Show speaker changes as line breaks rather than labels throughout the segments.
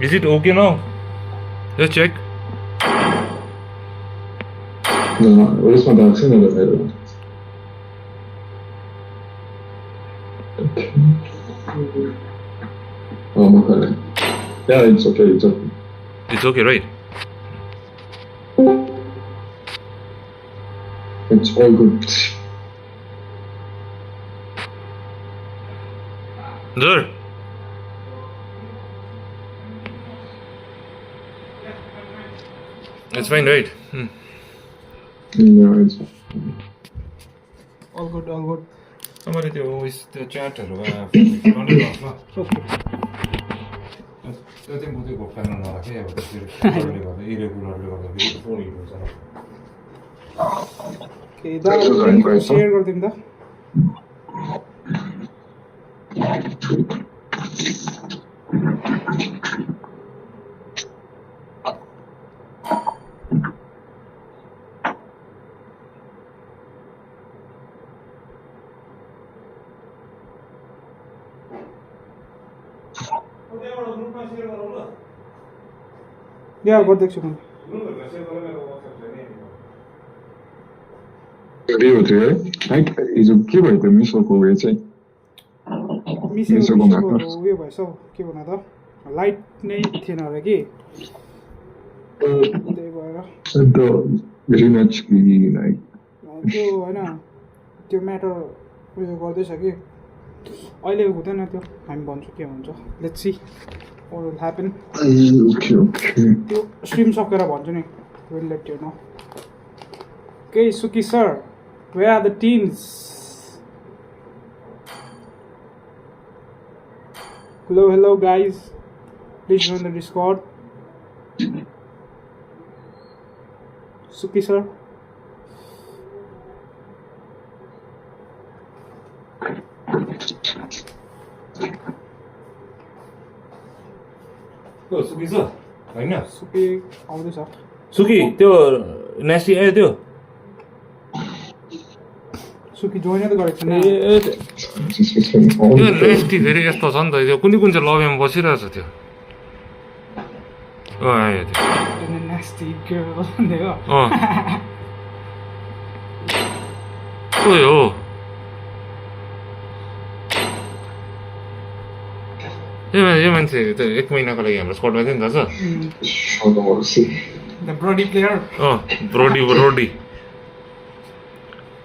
Is it okay now? Let's check.
No, यसमा dark छैन ल फेरि Oh my god. Yeah, it's okay, it's okay.
It's okay, right?
It's all good.
There. It's fine, right?
Yeah, it's
All good, all good.
Somebody त्यो उस त्यो च्याटहरु गर्ने गर्छ त्यो चाहिँ बुझे घोप्टामा नराखे अब त्यसले गर्दा इरेगुलरले गर्दा फेरि फोन हिट हुन्छ
Okay, दा शेयर गरिदिउँ त या गरिदिएको छु मैले
रियो थियो है लाइक हिजो के भयो त्यो मिसोको उयो चाहिँ
मिसोको उयो भएछ हौ के भन्नु त लाइट नै थिएन अरे कि त्यही भएर
अन्त रिम्याच कि लाइक
त्यो होइन त्यो म्याटर उयो गर्दैछ कि अहिले हुँदैन त्यो हामी भन्छौँ के हुन्छ let's see what will happen
okay okay
त्यो स्ट्रिम सकेर भन्छु नि will let you know Okay, Suki sir, where are the teams? Hello guys. Please join the Discord. Suki sir.
सुकी छ हैन
Suki आउँदैछ
सुकी त्यो नेस्टी आयो त्यो
सुकी जोइन त गरेको छैन
त्यो नेस्टी फेरि यस्तो छ नि त त्यो कुन चाहिँ लबीमा बसिरहेछ त्यो आयो त्यो
nasty girl भन्दैको
खोइ हो यो मान्छे त 1 महिनाको लागि हाम्रो स्क्वाडमा थियो नि त
The Brody player.
ब्रोडी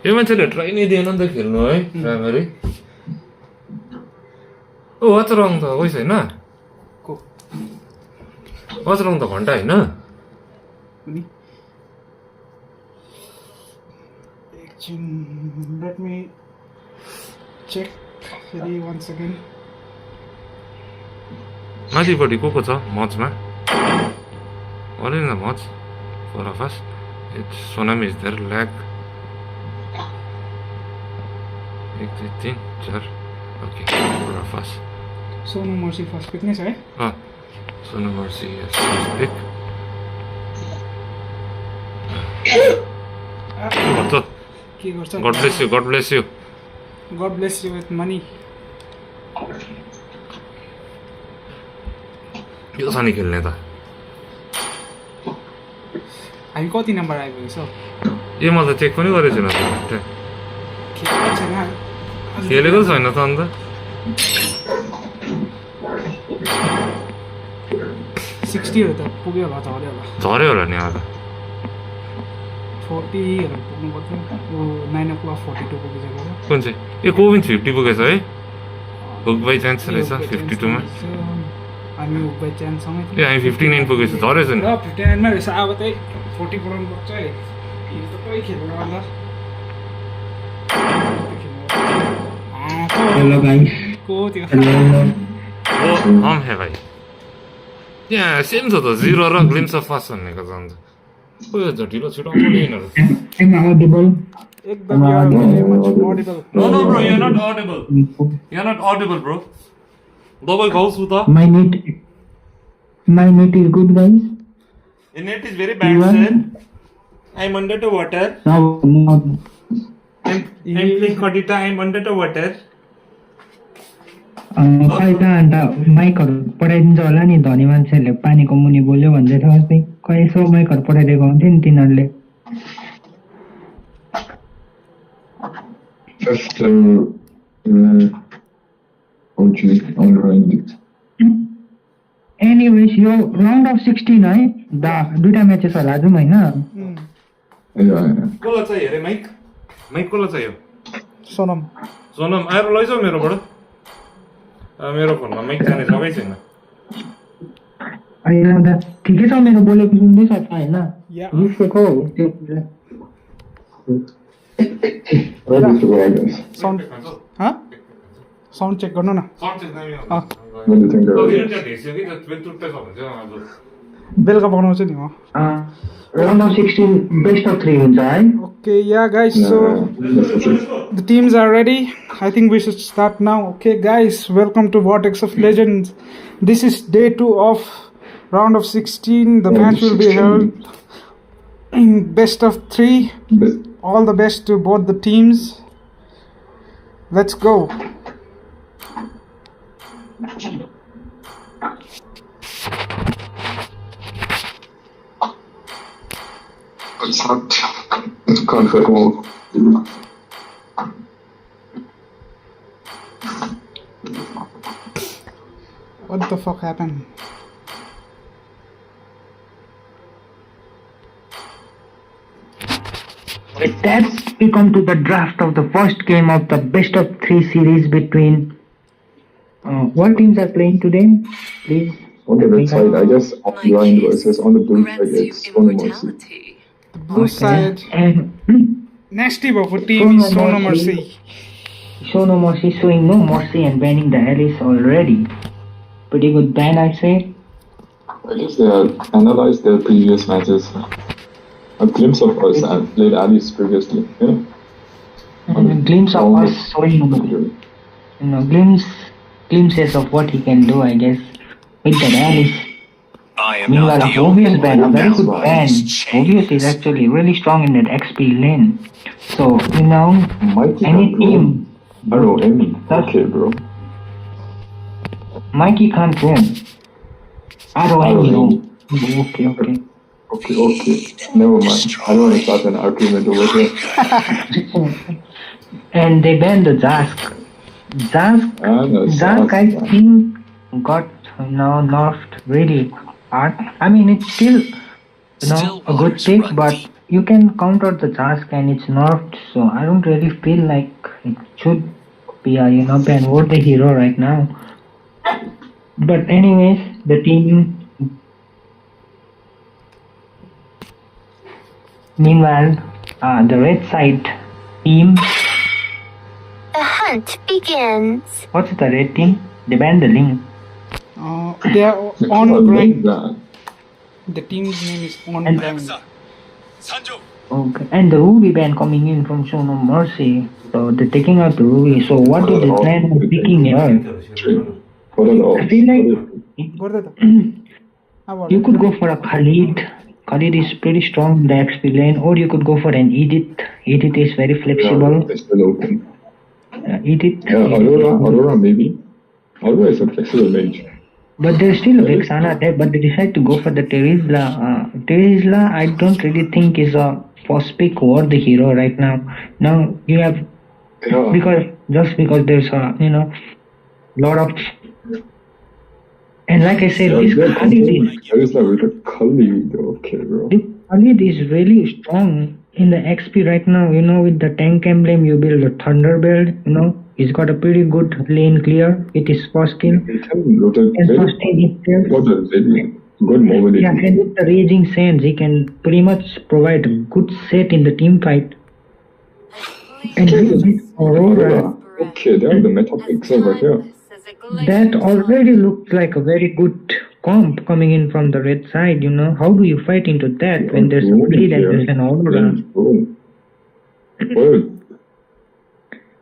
यो मान्छेले ट्राई नै दिएन नि त खेल्नु है राम्ररी ओ वाच रङ त उइस होइन वाच रङ त घन्टा होइन
Let me check once again.
माथिपट्टि को छ मचमा अरे न मच फर अफ अस it's tsunami is there lag 1 2 3 4 okay फर अफ अस
Sonu Mercy first pick नै छ है
सोना मर्सी यस पिक
के गर्छ
God bless you
God bless you with money.
यो छ नि खेल्ने त
हामी कति नम्बर आइपुग्यो सो
यो म त चेक पनि गरेको छैन त खेलेको छैन त अन्त
60 हरू त पुग्यो होला
झर्यो होला नि अब
40 हरू पुग्नु पर्थ्यो 9 o'clock 42 पुगिसकेको छ
कुन चाहिँ ए कोविन 50 पुगेछ है हुक बाई चान्स रहेछ 52 मा
हामी हुक बाई चान्स सँगै
ए हामी 59 पुगेछ झरेछ नि
59 मा रहेछ अब चाहिँ 40 पुराउनु पर्छ है हिजो त कोही खेलेर होला
हेलो गाइस
को त्यो
ओ हम है भाइ यहाँ सेम छ त 0 र ग्लिम्स अफ फास्ट भन्नेको छ अन्त ओ यो ढिलो छिटो आउँछ नि यिनीहरू
I'm audible.
एकदम you are very much audible.
No, bro, you're not audible. You're not audible, bro. Double goals with that.
My net is good, guys.
The net is very bad, sir. I'm under the water.
Now,
I'm playing Kodita. I'm under the water.
खै त अन्त माइकहरू पठाइदिन्छ होला नि धनी मान्छेहरूले पानीको मुनि बोल्यो भन्दै थियो अस्ति खै यसो माइकहरू पठाइदिएको हुन्थ्यो नि तिनीहरूले
Just OG online.
Anyways yo round of 16 है दुईटा म्याचेस होला जाउँ होइन
Yeah.
कसलाई चाहियो अरे माइक माइक कसलाई चाहियो
सोनम
सोनम आएर लैजाऊ मेरोबाट मेरो फोनमा माइक जाने जग्गै छैन
होइन त ठिकै छ मेरो बोलेको सुन्दैछ त होइन
Yeah.
रिसेको
Ready to go, I guess.
Sound sound check गर्नु न
सर्ट चाहिँ दामी
अँ,
What do you think?
ढेसियो कि टुट्टै छ भने चाहिँ आज
बेलुका बनाउँछु नि म
राउन्ड अफ 16 बेस्ट अफ 3 हुन्छ है
Okay, yeah, guys. So the teams are ready. I think we should start now. Okay, guys, welcome to Vortex of Legends. This is day 2 of round of 16. The match will be held in best of 3. All the best to both the teams. Let's go.
It's not comfortable.
What the fuck happened?
With that, we come to the draft of the first game of the best of 3 series between what teams are playing today, please.
On the red side, I guess offline versus on the blue side, it's only Mercy.
The blue side.
And
Nasty for team is Sono Mercy.
Sono Mercy showing no mercy and banning the Alice already. Pretty good ban, I'd say.
I guess they have analyzed their previous matches. A glimpse of us and played Alice previously, you know?
A glimpse of us showing, glimpses of what he can do, I guess, with the Alice. Meanwhile, a Obvious ban, a very good ban. Obvious is actually really strong in that XP lane. So,
Mikey
any
can't
team.
roam. Okay, bro.
Mikey can't roam. roam. Okay.
Okay. Never mind. I don't want to start an argument over here.
And they banned the Zask. Zask, I think, got nerfed really hard. I mean, it's still, a good pick, but you can counter the Zask and it's nerfed, so I don't really feel like it should be a, ban worth the hero right now. But anyways, the team. Meanwhile, the red side team.
The hunt begins.
What's the red team? They banned the Link.
They are on grind. The team's name is on grind.
Okay, and the Ruby ban coming in from Sono Mercy. So they're taking out the Ruby. So what is the plan of picking her? I feel like you could go for a Khalid. Khalid is pretty strong in the XP lane, or you could go for an Edith. Edith is very flexible.
Yeah, it's still open.
Edith.
Yeah, Aurora maybe. Aurora is a flexible mage.
But there's still a Vexana there, but they decide to go for the Terizla. Terizla, I don't really think is a first pick or the hero right now. Now you have, because there's a, lot of, and like I said, this Khalid okay, bro. This Khalid is really strong in the XP right now. With the tank emblem, you build a thunder build. He's got a pretty good lane clear with his first kill. And first thing
good mobility.
Yeah, and with the Raging Sands, he can pretty much provide a good set in the team fight. And with Aurora,
okay, they have the meta picks over here.
That already looks like a very good comp coming in from the red side. How do you fight into that when there's a bleed and there's an Aurora?
Well,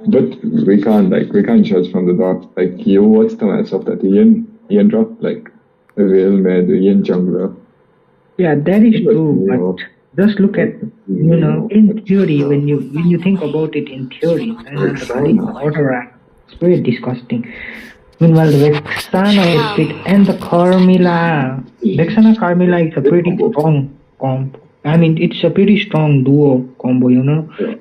but we can't judge from the dark. Like, you watch the matchup that Ian dropped, like, the real mad Ian jungler.
Yeah, that is true, but just look at, in theory, when you think about it in theory, Aurora, it's very disgusting. Meanwhile, the Vexana is fit and the Carmilla. Vexana Carmilla is a pretty strong combo. I mean, it's a pretty strong duo combo, you know.
Yeah.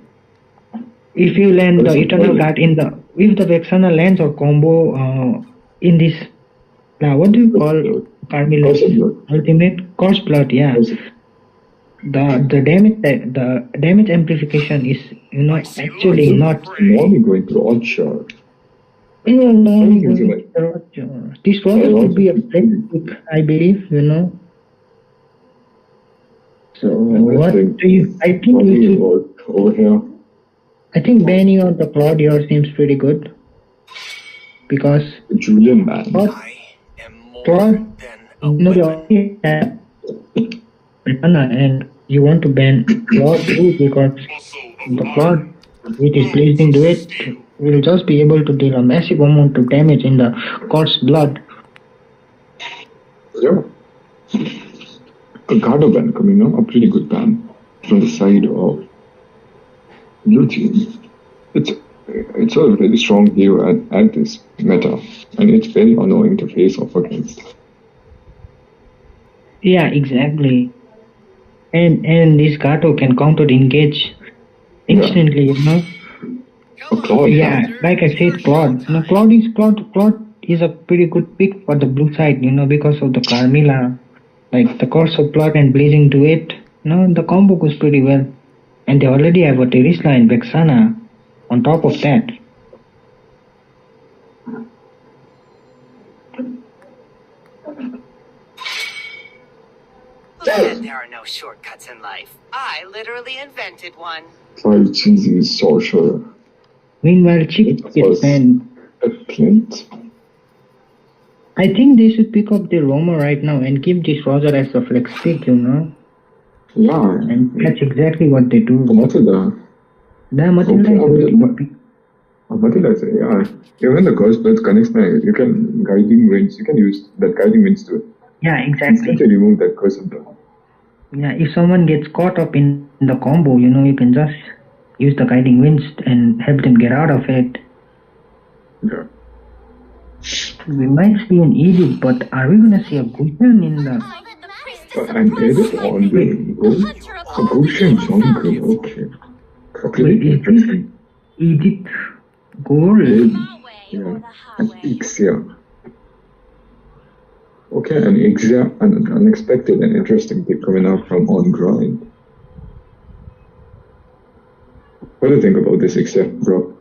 If you land the Eternal Guard if the Vexana lands a combo in this, what do you call Carmilla's ultimate? Curse Blood, yeah. The damage amplification is, you know, actually not.
Normally going to Archer.
Yeah, no, this Roger could be a flex pick, I believe, you know. So what do you? I think we should.
Over here.
I think banning out the Claude here seems pretty good because
Julian, man.
Claude, no, they already have and you want to ban Claude too because the Claude, which is placed into it, will just be able to deal a massive amount of damage in the God's blood.
Yeah. A Gardo ban coming up, a pretty good ban from the side of blue team. It's a very strong hero at this meta, and it's very annoying to face off against.
Yeah, exactly. And this Gato can counter engage instantly, you know.
Claude,
yeah, like I said, Claude. You know, Claude is a pretty good pick for the blue side, you know, because of the Carmilla. Like the Curse of Blood and Blazing Duet. You know, the combo goes pretty well. And they already have a Terisla and Vexana on top of that.
There are no shortcuts in life. I literally invented one.
Sorry, cheesy sorcerer.
Meanwhile, Chick gets banned.
A plate?
I think they should pick up the Roma right now and keep this Roger as a flex pick, you know.
Yeah.
And that's exactly what they do.
Matilda.
Matilda
Matilda, yeah. Even the Curse Blood connects now, you can Guiding Winds, you can use that Guiding Winds to
yeah, exactly.
instantly remove that Curse of Blood.
Yeah, if someone gets caught up in the combo, you know, you can just use the Guiding Winds and help them get out of it.
Yeah.
We might see an Edith, but are we gonna see a Gushan in the...
An edit on the gold? A Gushan jungle, okay. Okay,
wait, is this Edith Gold?
Yeah, an Ixia. Okay, an Ixia, an unexpected and interesting pick coming out from On Grind. What do you think about this Ixia, bro?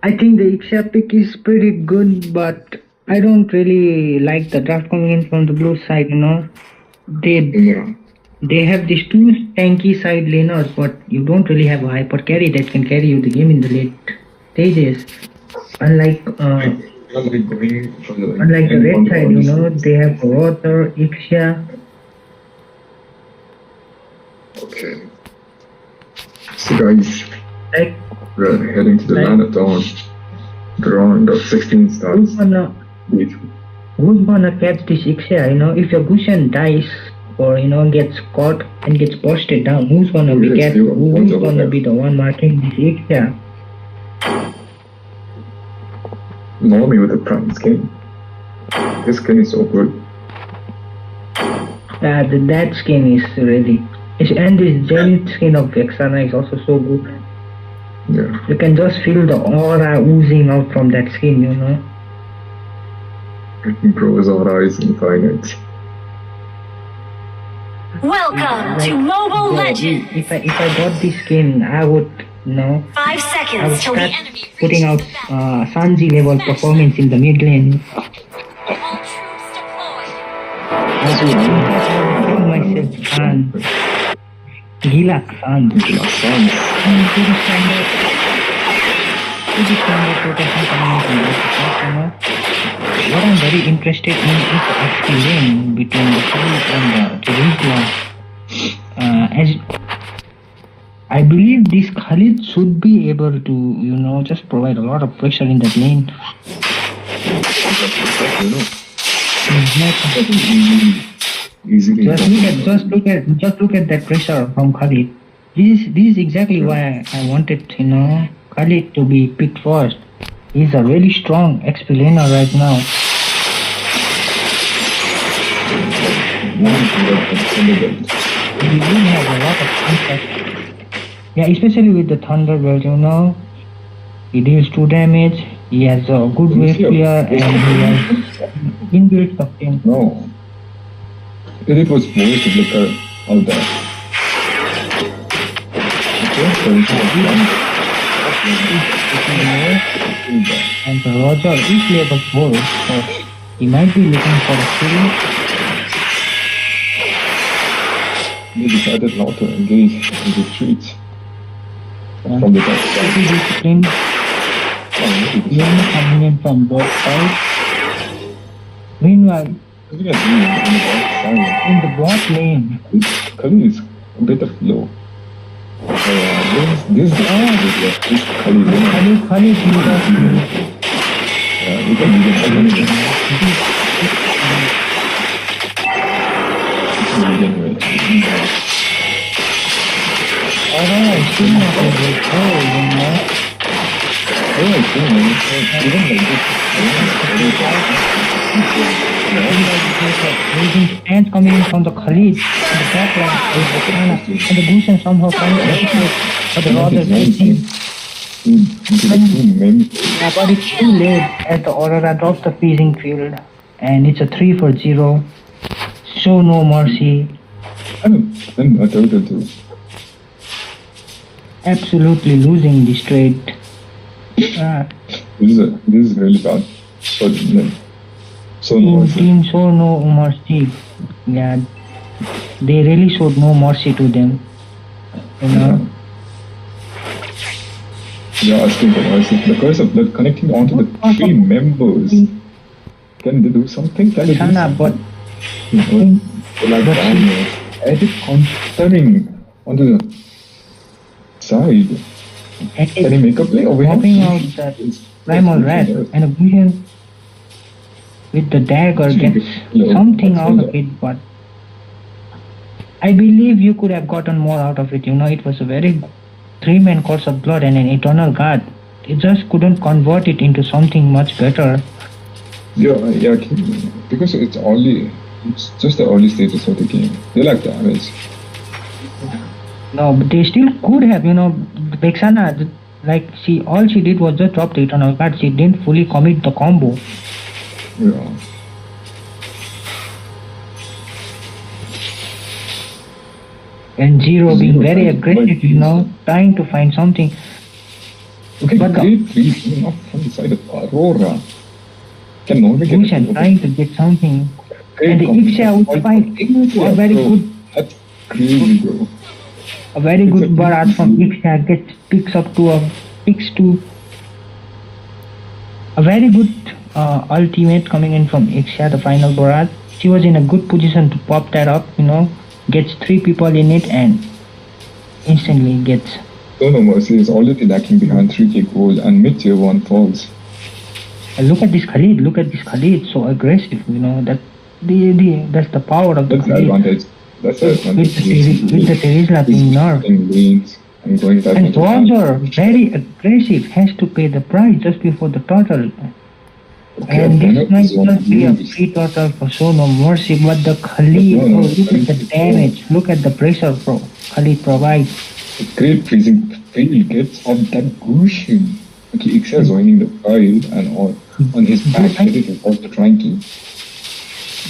I think the Ixia pick is pretty good, but I don't really like the draft coming in from the blue side, you know. They have these two tanky side laners, but you don't really have a hyper carry that can carry you the game in the late stages. Unlike the red side, you know, they have Rotor, Ixia.
Okay. So guys,
Like,
we're heading to the land of dawn. The round of 16 starts.
Who's gonna catch this Ixia, you know? If your Gushan dies or, you know, gets caught and gets busted down, who's gonna be who's gonna be the one marking this Ixia?
Normally with the prime skin. This skin is so good.
That skin is really... And this Zenith skin of Vexana is also so good.
Yeah.
You can just feel the aura oozing out from that skin, you know.
Bro's aura is infinite.
Welcome to Mobile Legends!
If I got this skin, I would, you know,
5
I would
seconds till the
start
enemy
putting out Sanji level performance in the mid lane.
all troops deployed.
I would myself San. Gila San. What I'm very interested in is the XP lane between the Khalid and the Jerusalem. As I believe this Khalid should be able to, you know, just provide a lot of pressure in that lane.
Easily.
Just look at that pressure from Khalid. This is exactly why I wanted, you know, Khalid to be picked first. He's a really strong XP laner right now. He will have a lot of contact. Yeah, especially with the Thunderbird, you know. He deals 2 damage, he has a good wave clear, and he has inbuilt sustain.
No. It was forced to look out there.
And Roger is level 4, so he might be looking for a kill.
They decided not to engage in the retreats from the top side.
Discipline coming in from both sides. Meanwhile,
You can see in the top side.
in the bot lane,
Kali is a bit of low. This Kali is
Khalid is
you
alright, still not a good goal, you know. Raising stands coming in from the Khalid. The top line is the Kana. And the Gusen somehow finds the escape. But the Roger is yeah, but it's too late as the Aurora drops the freezing field. And it's a 3 for 0. Show no mercy.
I'm a total too.
Absolutely losing the straight.
This is really bad. But then, so no
In
mercy.
team show no mercy. Yeah, they really showed no mercy to them. You know.
Yeah, asking for mercy. The curse of blood connecting onto the 3 members. Can they do something? Can they do
Sana,
something?
but
You know, like that. It is concerning onto the side. Can he make a play? Or
popping out that primal rat and a vision with the dagger gets something out of it, but I believe you could have gotten more out of it. You know, it was a very 3-man course of blood and an eternal guard. It just couldn't convert it into something much better.
Yeah, because it's just the early stages of the game. They like damage.
No, but they still could have, you know, Vexana, like all she did was just drop the eternal guard. She didn't fully commit the combo.
Yeah.
And Zero being very aggressive, you know, trying to find something.
Okay,
But
great trees coming up from the side of Aurora. Can Norway get
Gushan trying to get something. And the Ixia would find a very good,
That's crazy, bro.
a very good barrage from Ixia picks to a very good ultimate coming in from Ixia, the final barrage. She was in a good position to pop that up, you know, gets 3 people in it and instantly gets.
No Mercy is already lacking behind 3k gold and mid tier 1 falls.
And look at this Khalid, so aggressive, you know, that's the power of the
That's the
Khalid.
advantage. That's the advantage.
With the Terizla being nerfed.
And going that
And Roger, very aggressive, has to pay the price just before the turtle. And this might just be a free turtle for show no mercy, but the Khalid, oh, look at the damage, look at the pressure Khalid provides.
Great freezing field gets on that Gushin. Okay, Ixia is joining the field and on his back, it is also trying to.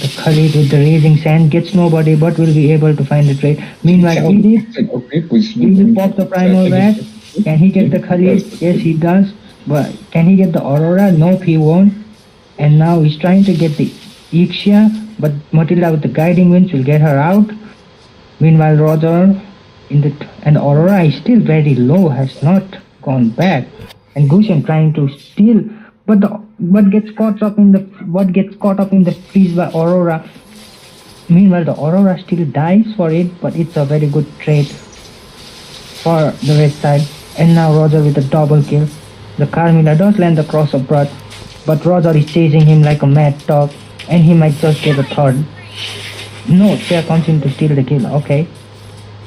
The Khalid with the raising sand gets nobody but will be able to find the trade. Meanwhile, he will pop the primal rat. Can he get the Khalid? Yes, he does. But can he get the Aurora? Nope, he won't. And now he's trying to get the Ixia, but Matilda with the guiding winds will get her out. Meanwhile, Roger and Aurora is still very low, has not gone back. And Gushan trying to steal, but what gets caught up in the freeze by Aurora. Meanwhile, the Aurora still dies for it, but it's a very good trade for the red side. And now Roger with a double kill. The Carmilla does land the cross of blood, but Roger is chasing him like a mad dog, and he might just get a third. No, Chair comes in to steal the kill. Okay,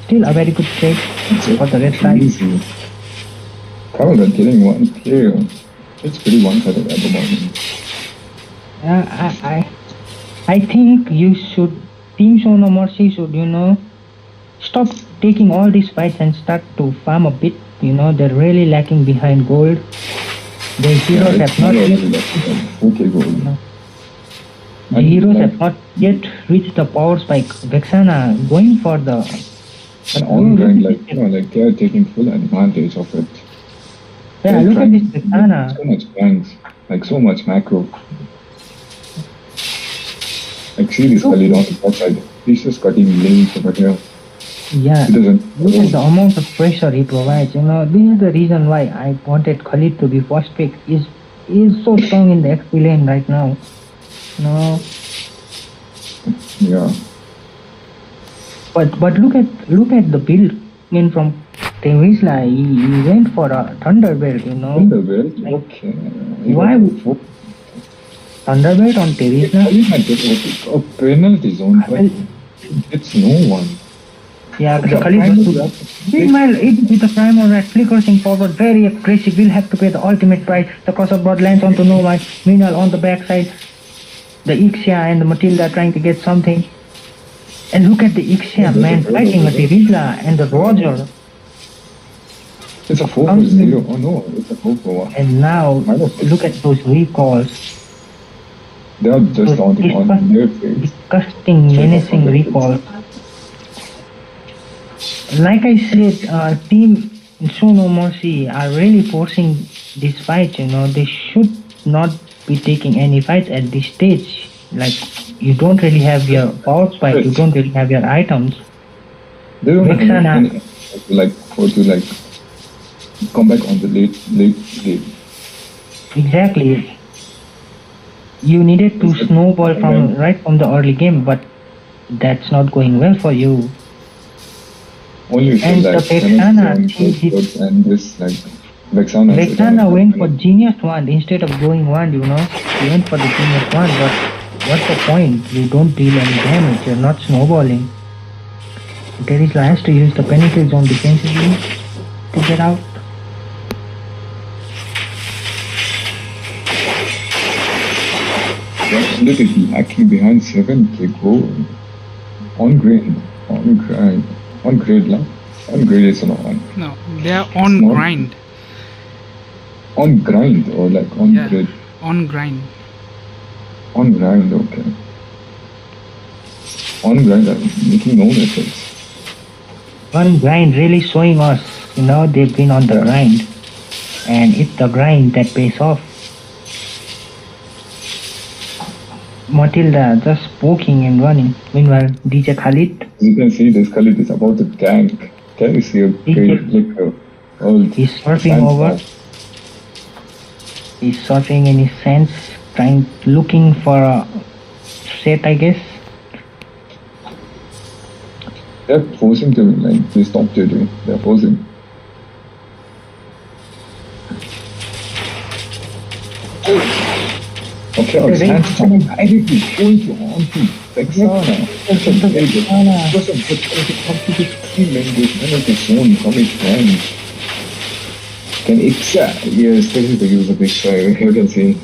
still a very good trade for the red side.
Caravan killing one player. It's pretty one-sided at the moment.
I think you should, Team Show No Mercy should, stop taking all these fights and start to farm a bit. They're really lacking behind gold. The heroes have not yet.
Okay, gold.
The heroes have not yet reached the power spike. Vexana going for the.
And on grind, like they are taking full advantage of it.
Yeah, look at this Vexana.
So much banks, like so much macro. Like see this Khalid on the top side. He's just cutting lanes over here.
Yeah,
He doesn't.
look at the amount of pressure he provides. This is the reason why I wanted Khalid to be first pick. He is so strong in the XP lane right now.
Yeah.
But look at the build in from Tevisla. He went for a Thunderbelt.
Thunderbelt? Okay.
Why would Thunderbelt on Tevisla?
He might get a penalty zone, but it's no one.
Yeah, the Khalid was too. Meanwhile, it with the primal rat flickering forward, very aggressive. We'll have to pay the ultimate price. The cross of blood lands onto no one. Meanwhile, on the backside, the Ixia and the Matilda are trying to get something. And look at the Ixia man fighting with the Rizla and the Roger.
It's a 4 for 0. Oh no, it's a 4 for 1.
And now, look at those recalls.
They are just on their face.
Disgusting, menacing recalls. Like I said, Team Show No Mercy are really forcing this fight. They should not be taking any fights at this stage. Like, you don't really have your power spike, you don't really have your items.
They don't have any, to come back on the late game.
Exactly. You needed to snowball right from the early game, but that's not going well for you.
Only
and the Vexana
and this
Vexana went for Genius Wand instead of going wand, He went for the Genius Wand, but what's the point? You don't deal any damage, you're not snowballing. Terisla has to use the penalty zone defensively to get out.
Look at the hacking behind 7k gold. On grade, on grade is not on.
No, they are on grind.
On grind or like on grid?
On grind.
On grind, okay. On grind, I'm making no mistakes.
On grind really showing us, they've been on the grind. And it's the grind that pays off. Matilda just poking and running. Meanwhile, DJ Khalid.
You can see this Khalid is about to tank. Can you see a great flicker?
He's surfing over. He's surfing in his sense, looking for a set, I guess.
They're forcing to they stop JJ. They're forcing. Okay, our stance coming directly going to onto Vexana. Just a good completely language penalty zone coming from. Can Ixa, yes, this is the use of Ixa, you can see.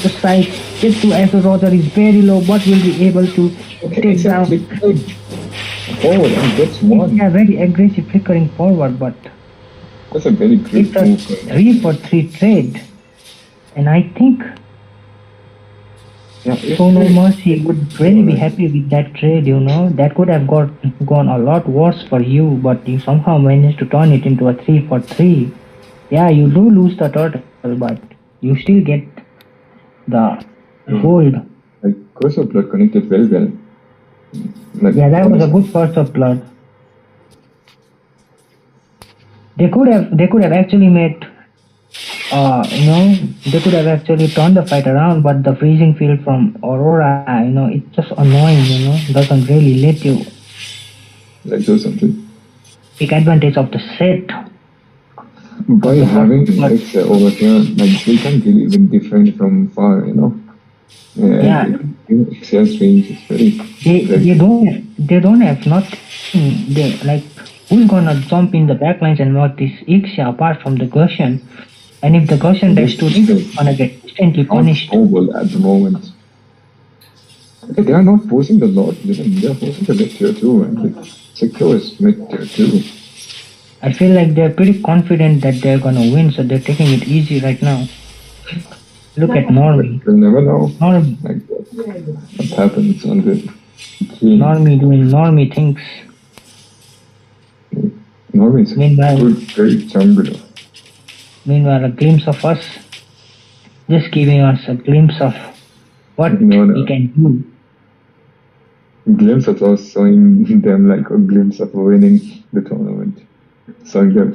The side get to as the Roger is very low, but will be able to take down.
Forward and gets one.
Yeah, very aggressive flickering forward, but
that's a very great
move. 3 for 3 trade. And I think Show No Mercy would really be happy with that trade, That could have gone a lot worse for you, but you somehow managed to turn it into a 3 for 3. Yeah, you do lose the turtle, but you still get the gold.
Like, Curse of Blood connected very well.
Yeah, that was a good Curse of Blood. They could have actually made they could have actually turned the fight around, but the freezing field from Aurora, it's just annoying, doesn't really let you
do something.
Take advantage of the set.
By having X over here, they can't really even defend from far, Yeah. XS range is very.
They don't have nothing. They who's gonna jump in the backlines and knock this Ixia apart from the Gaussian? And if the Gaussian dies to Ixia, it's gonna get instantly punished.
Snowball at the moment. Okay, they are not forcing the Lord, they are forcing the mid tier too, and the secure is mid tier too.
I feel like they're pretty confident that they're gonna win, so they're taking it easy right now. Look at Normie.
We'll never know
Normie,
like what happens on the game.
Normie doing Normie things.
Normie is a
Meanwhile-
good, great jungler.
Meanwhile, a glimpse of us, just giving us a glimpse of what
No.
we can do.
Glimpse of us showing them like a glimpse of winning the tournament. Showing them.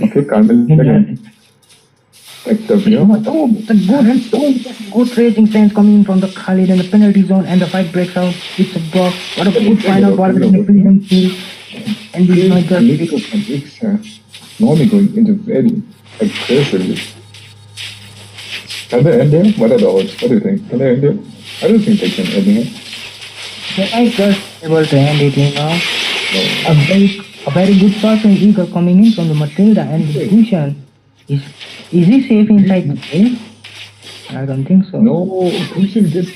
Okay, Carmel again. Like the view.
Oh, the good raging sands coming in from the Khalid and the penalty zone, and the fight breaks out. It's a block. What a good final ball in the freedom field. And we might just
Normally going into very aggressively. Can they end here? What are the odds? What do you think? Can they end here? I don't think they can end here.
they might just able to end it, you know. A very good shot from Eagle coming in from the Matilda and the Cushion. Is he safe inside the base? I don't think so.
No, we should get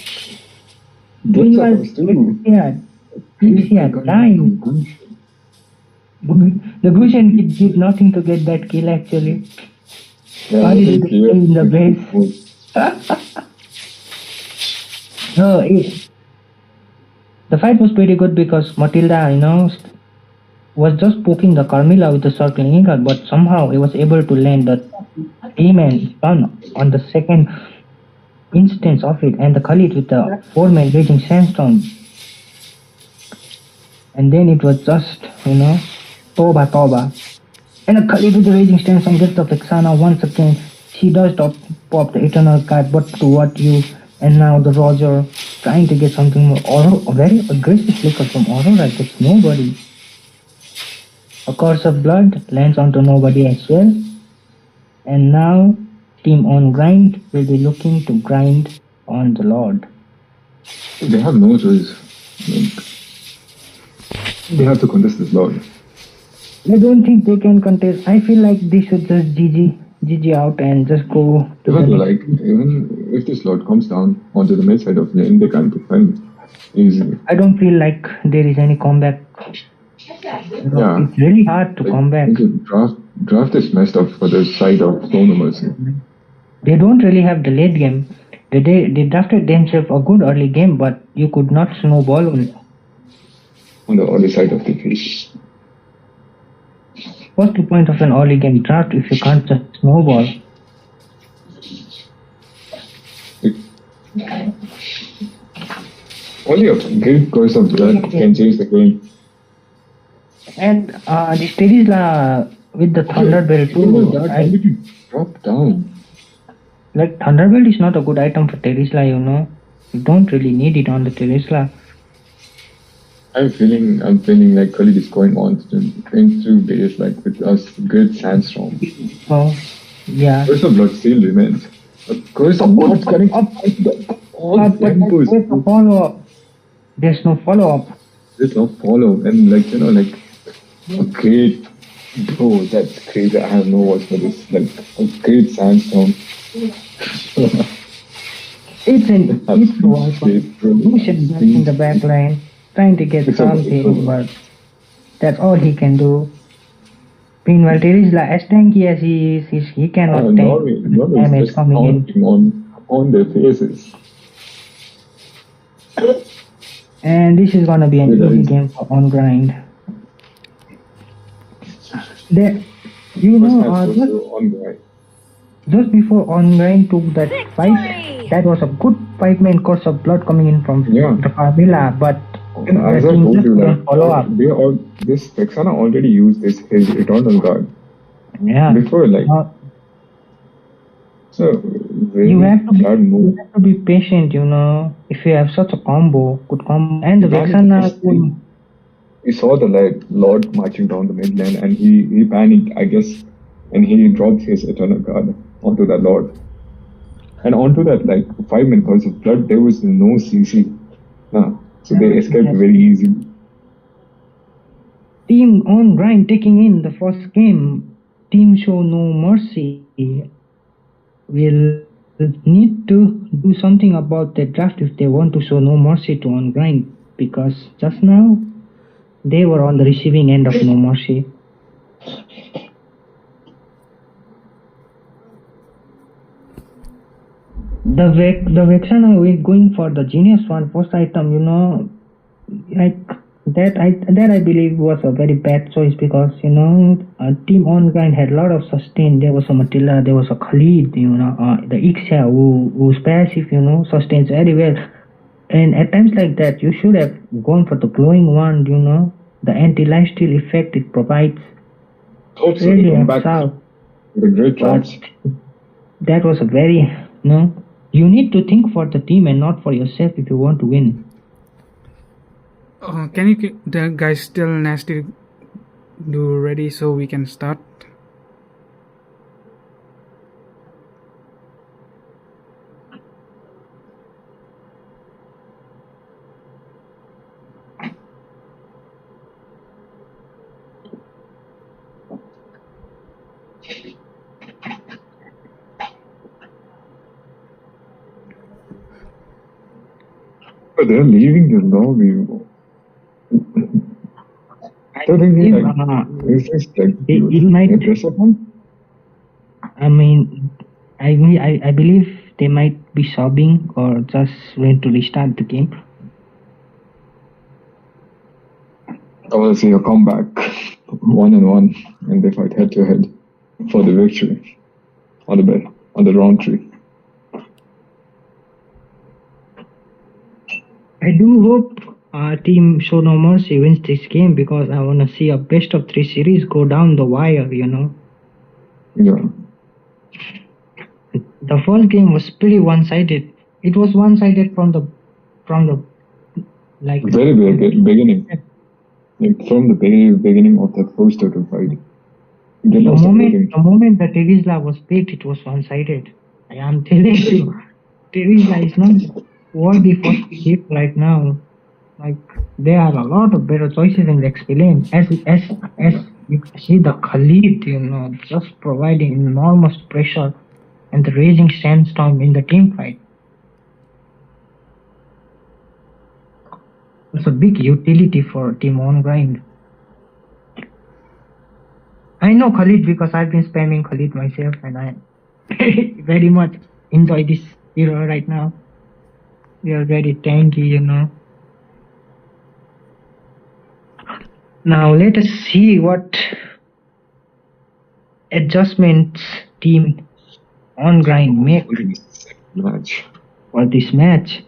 Meanwhile,
us too.
yeah, dying. The Gushian did nothing to get that kill actually.
Yeah,
How did it stay in the base? No, the fight was pretty good because Matilda, you know, was just poking the Carmilla with the circling eagle, but somehow he was able to land the aim and stun on the second instance of it, and the Khalid with the 4-man raging sandstorm. And then it was just, you know, Toba Toba. And the Khalid with the raging sandstorm gets the Vexana once again. She does pop the eternal card, but to what use? And now the Roger trying to get something more. A very aggressive flicker from Aurora gets nobody. A curse of blood lands onto nobody as well. And now Team on Grind will be looking to grind on the Lord.
They have no choice. Like, they have to contest this Lord.
I don't think they can contest. I feel like they should just GG out and just go to the
Even
next.
like even if this Lord comes down onto the mid side of lane, they can't defend easily.
I don't feel like there is any comeback.
Yeah.
It's really hard to
Like,
come back.
Draft is messed up for the side of Stone Mercy.
They don't really have the late game. They drafted themselves a good early game, but you could not snowball
On the early side of the field.
What's the point of an early game draft if you can't just snowball?
Only a great course of blood can change the game.
And this Terizla with the Thunderbelt too.
Why did you drop down?
Like Thunderbelt is not a good item for Terizla, you know. You don't really need it on the Terizla.
I'm feeling like Khalid is going on into base like with us great sandstorm.
Oh, yeah.
Curse of blood still remains. A curse of blood connects all
But
tempos.
there's no follow-up. There's no follow-up.
There's no follow and like you know like a great bro, that's crazy. I have no words for this. Like a great sandstorm.
It's Lucian just in the back line, trying to get something, but that's all he can do. Meanwhile, Terizla, as tanky as he is, he cannot tank damage
just
coming in.
counting on their faces.
And this is gonna be an easy game for on grind. There, you know, just before on grind took that fight, that was a good 5-man course of blood coming in from the Carmilla, but
And as I told you, like, this Vexana already used his Eternal Guard.
Yeah.
Before, like, so very
you have
bad move.
to be patient, you know. If you have such a good combo, and the Vexana.
He saw the Lord marching down the mid lane, and he panicked, I guess, and he dropped his Eternal Guard onto the Lord. And onto that, like 5 minutes hours of blood, there was no CC. So they escaped very easily.
Team on grind taking in the first game. Team show no mercy. Will need to do something about the draft if they want to show no mercy to on grind, because just now they were on the receiving end of no mercy. The Vexana is going for the genius one first item, like that I believe was a very bad choice, because a team on grind had a lot of sustain. There was a Matilla, there was a Khalid, the Ixia whose passive sustains very well. And at times like that you should have gone for the glowing one, the anti-lifesteal effect it provides.
Hope so.
Really
Come back
helps out.
with a great chance.
That was a very you need to think for the team and not for yourself if you want to win.
Can you the guys still nasty do ready so we can start?
But they're leaving the lobby. I don't think is this like
it might.
a dress up one?
I mean, I believe they might be sobbing or just going to restart the game.
I want to see a comeback, 1-1, and they fight head to head for the victory on the round 3.
I do hope our team Show No Mercy wins this game, because I want to see a best of 3 series go down the wire.
Yeah.
The first game was pretty one-sided. It was one-sided from the like
Very beginning. Like from the very beginning of that first total fight.
The moment that Terizla was picked, it was one-sided. I am telling you, Terizla is not worthy for the hit right now. Like, there are a lot of better choices in the XP lane. As you can see, the Khalid, just providing enormous pressure and the raging sandstorm in the team fight. It's a big utility for team on grind. I know Khalid because I've been spamming Khalid myself, and I very much enjoy this hero right now. We are very tanky, Now let us see what adjustments team on grind make for this match.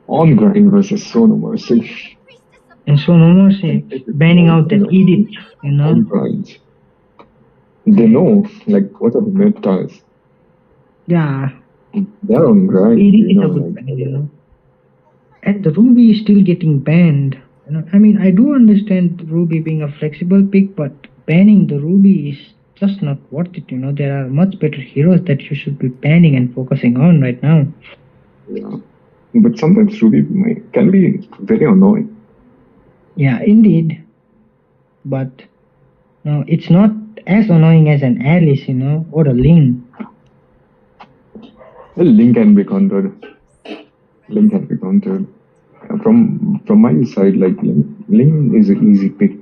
On grind versus So No Mercy.
And So No Mercy banning out that edit,
On grind. They know like what are the metas.
Yeah.
They're on grind.
Edit is a good ban, And the Ruby is still getting banned. I mean, I do understand Ruby being a flexible pick, but banning the Ruby is just not worth it. There are much better heroes that you should be banning and focusing on right now.
Yeah. But sometimes Ruby can be very annoying.
Yeah, indeed. But no, it's not as annoying as an Alice, or a Ling.
Well, Ling can be countered. From my side, like Ling is an easy pick.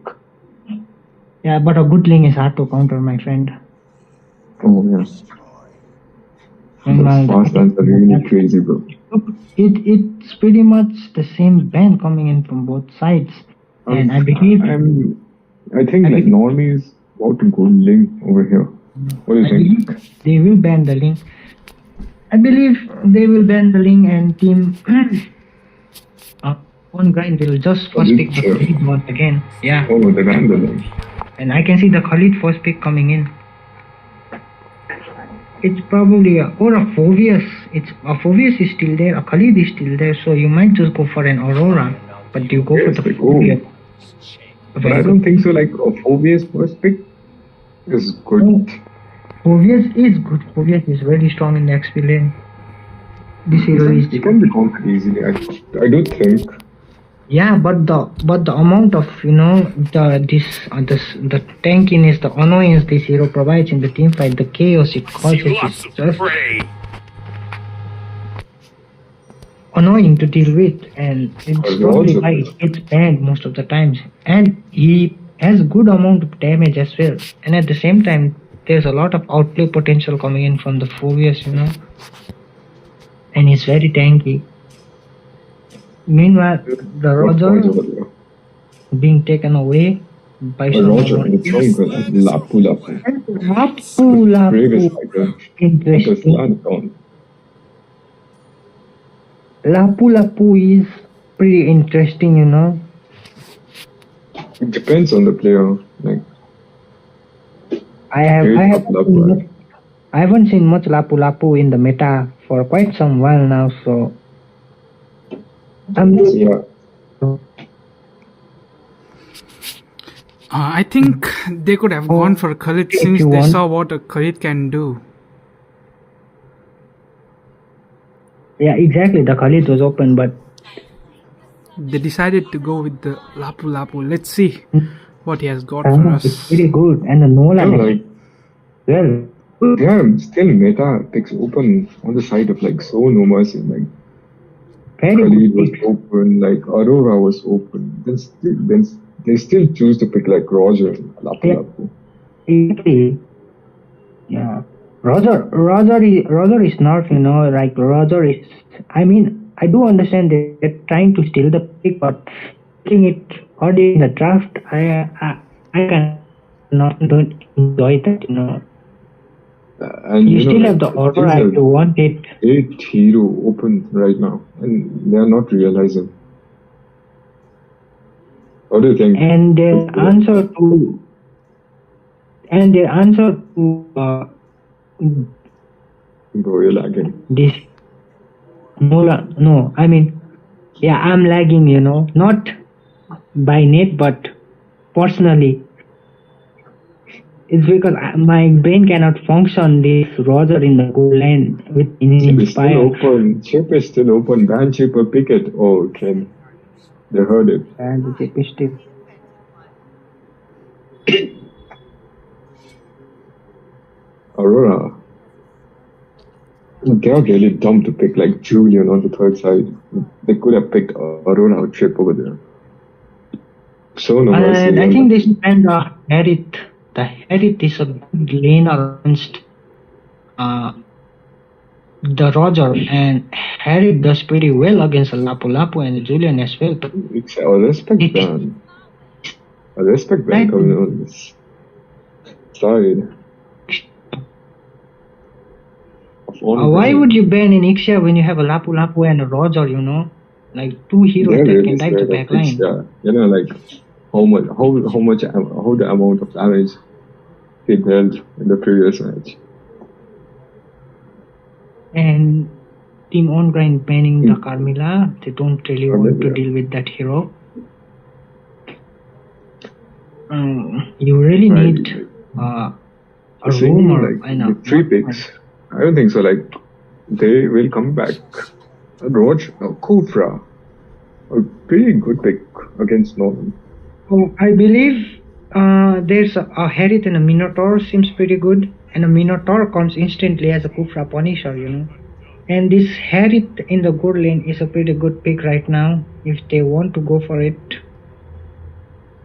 Yeah, but a good Ling is hard to counter, my friend.
Oh yes. Those fast runs are really crazy, bro.
It's pretty much the same ban coming in from both sides, and I believe
I think like Normie is about to go Ling over here. What do you think?
They will ban the Ling. I believe they will ban the Ling, and team on grind will just first pick the Khalid once again. Yeah.
Oh, they banned the Ling.
And I can see the Khalid first pick coming in. It's probably a Phoveus. A Phoveus is still there, a Khalid is still there, so you might just go for an Aurora, but you go for the Phoveus.
But I don't think so. Like a Phoveus first pick is good.
Fovius is good. Fovius is very strong in the XP lane. This hero is
It can be conquered easily. I do think.
yeah, but the amount of the tankiness, the annoyance this hero provides in the team fight, the chaos it causes is just annoying to deal with, and it's probably why it gets banned most of the times. And he has good amount of damage as well, and at the same time there's a lot of outplay potential coming in from the Fovius, and he's very tanky. Meanwhile, the Roger being taken away by
Roger, it's so good. Lapu Lapu.
Lapu. Interesting. Lapu is pretty interesting,
It depends on the player. Like,
I haven't seen much Lapu in the meta for quite some while now, so
yeah.
I think they could have gone for Khalid since they saw what a Khalid can do.
Yeah, exactly. The Khalid was open, but
they decided to go with the Lapu. Let's see what he has got for us.
It's pretty good, and the Nolan well.
Yeah, still meta picks open on the side of like so no mercy. Like Khalid was open, like Aurora was open. Then they still choose to pick like Roger, Lapu.
Yeah. Roger is not, like Roger is, I mean, I do understand they're trying to steal the pick, but picking it already in the draft, I don't enjoy that,
And
you still have the Aurora to want it.
8 hero open right now, and they are not realizing. What do you think?
And their answer to
Bro, you're lagging.
this no, I mean, yeah, I'm lagging, not by net, but personally. It's because my brain cannot function this Roger in the goal lane with Inspire.
Open. Chip is still open. Ban chip or pick it. Oh, okay. They heard it.
And the chip is still.
Aurora. They are really dumb to pick like Julian on the third side. They could have picked Aurora or Chip over there. So no mercy.
And I think they spend Harith. The Harith is a good lane against the Roger, and Harith does pretty well against Lapu and Julian as well. But
it's a respect ban. A respect ban coming on this side.
Why would you ban in Ixia when you have a Lapu and a Roger, Like 2 heroes that can dive the back line.
Like how the amount of damage he dealt in the previous match.
And Team On Grind banning the Carmilla. They don't really want to deal with that hero. You really need a room or
like 3 picks. I don't think so. Like they will come back. Roach, Kufra, a pretty good pick against Norman.
Oh, I believe there's a Harith and a Minotaur seems pretty good, and a Minotaur comes instantly as a Kufra Punisher, And this Harith in the good lane is a pretty good pick right now if they want to go for it.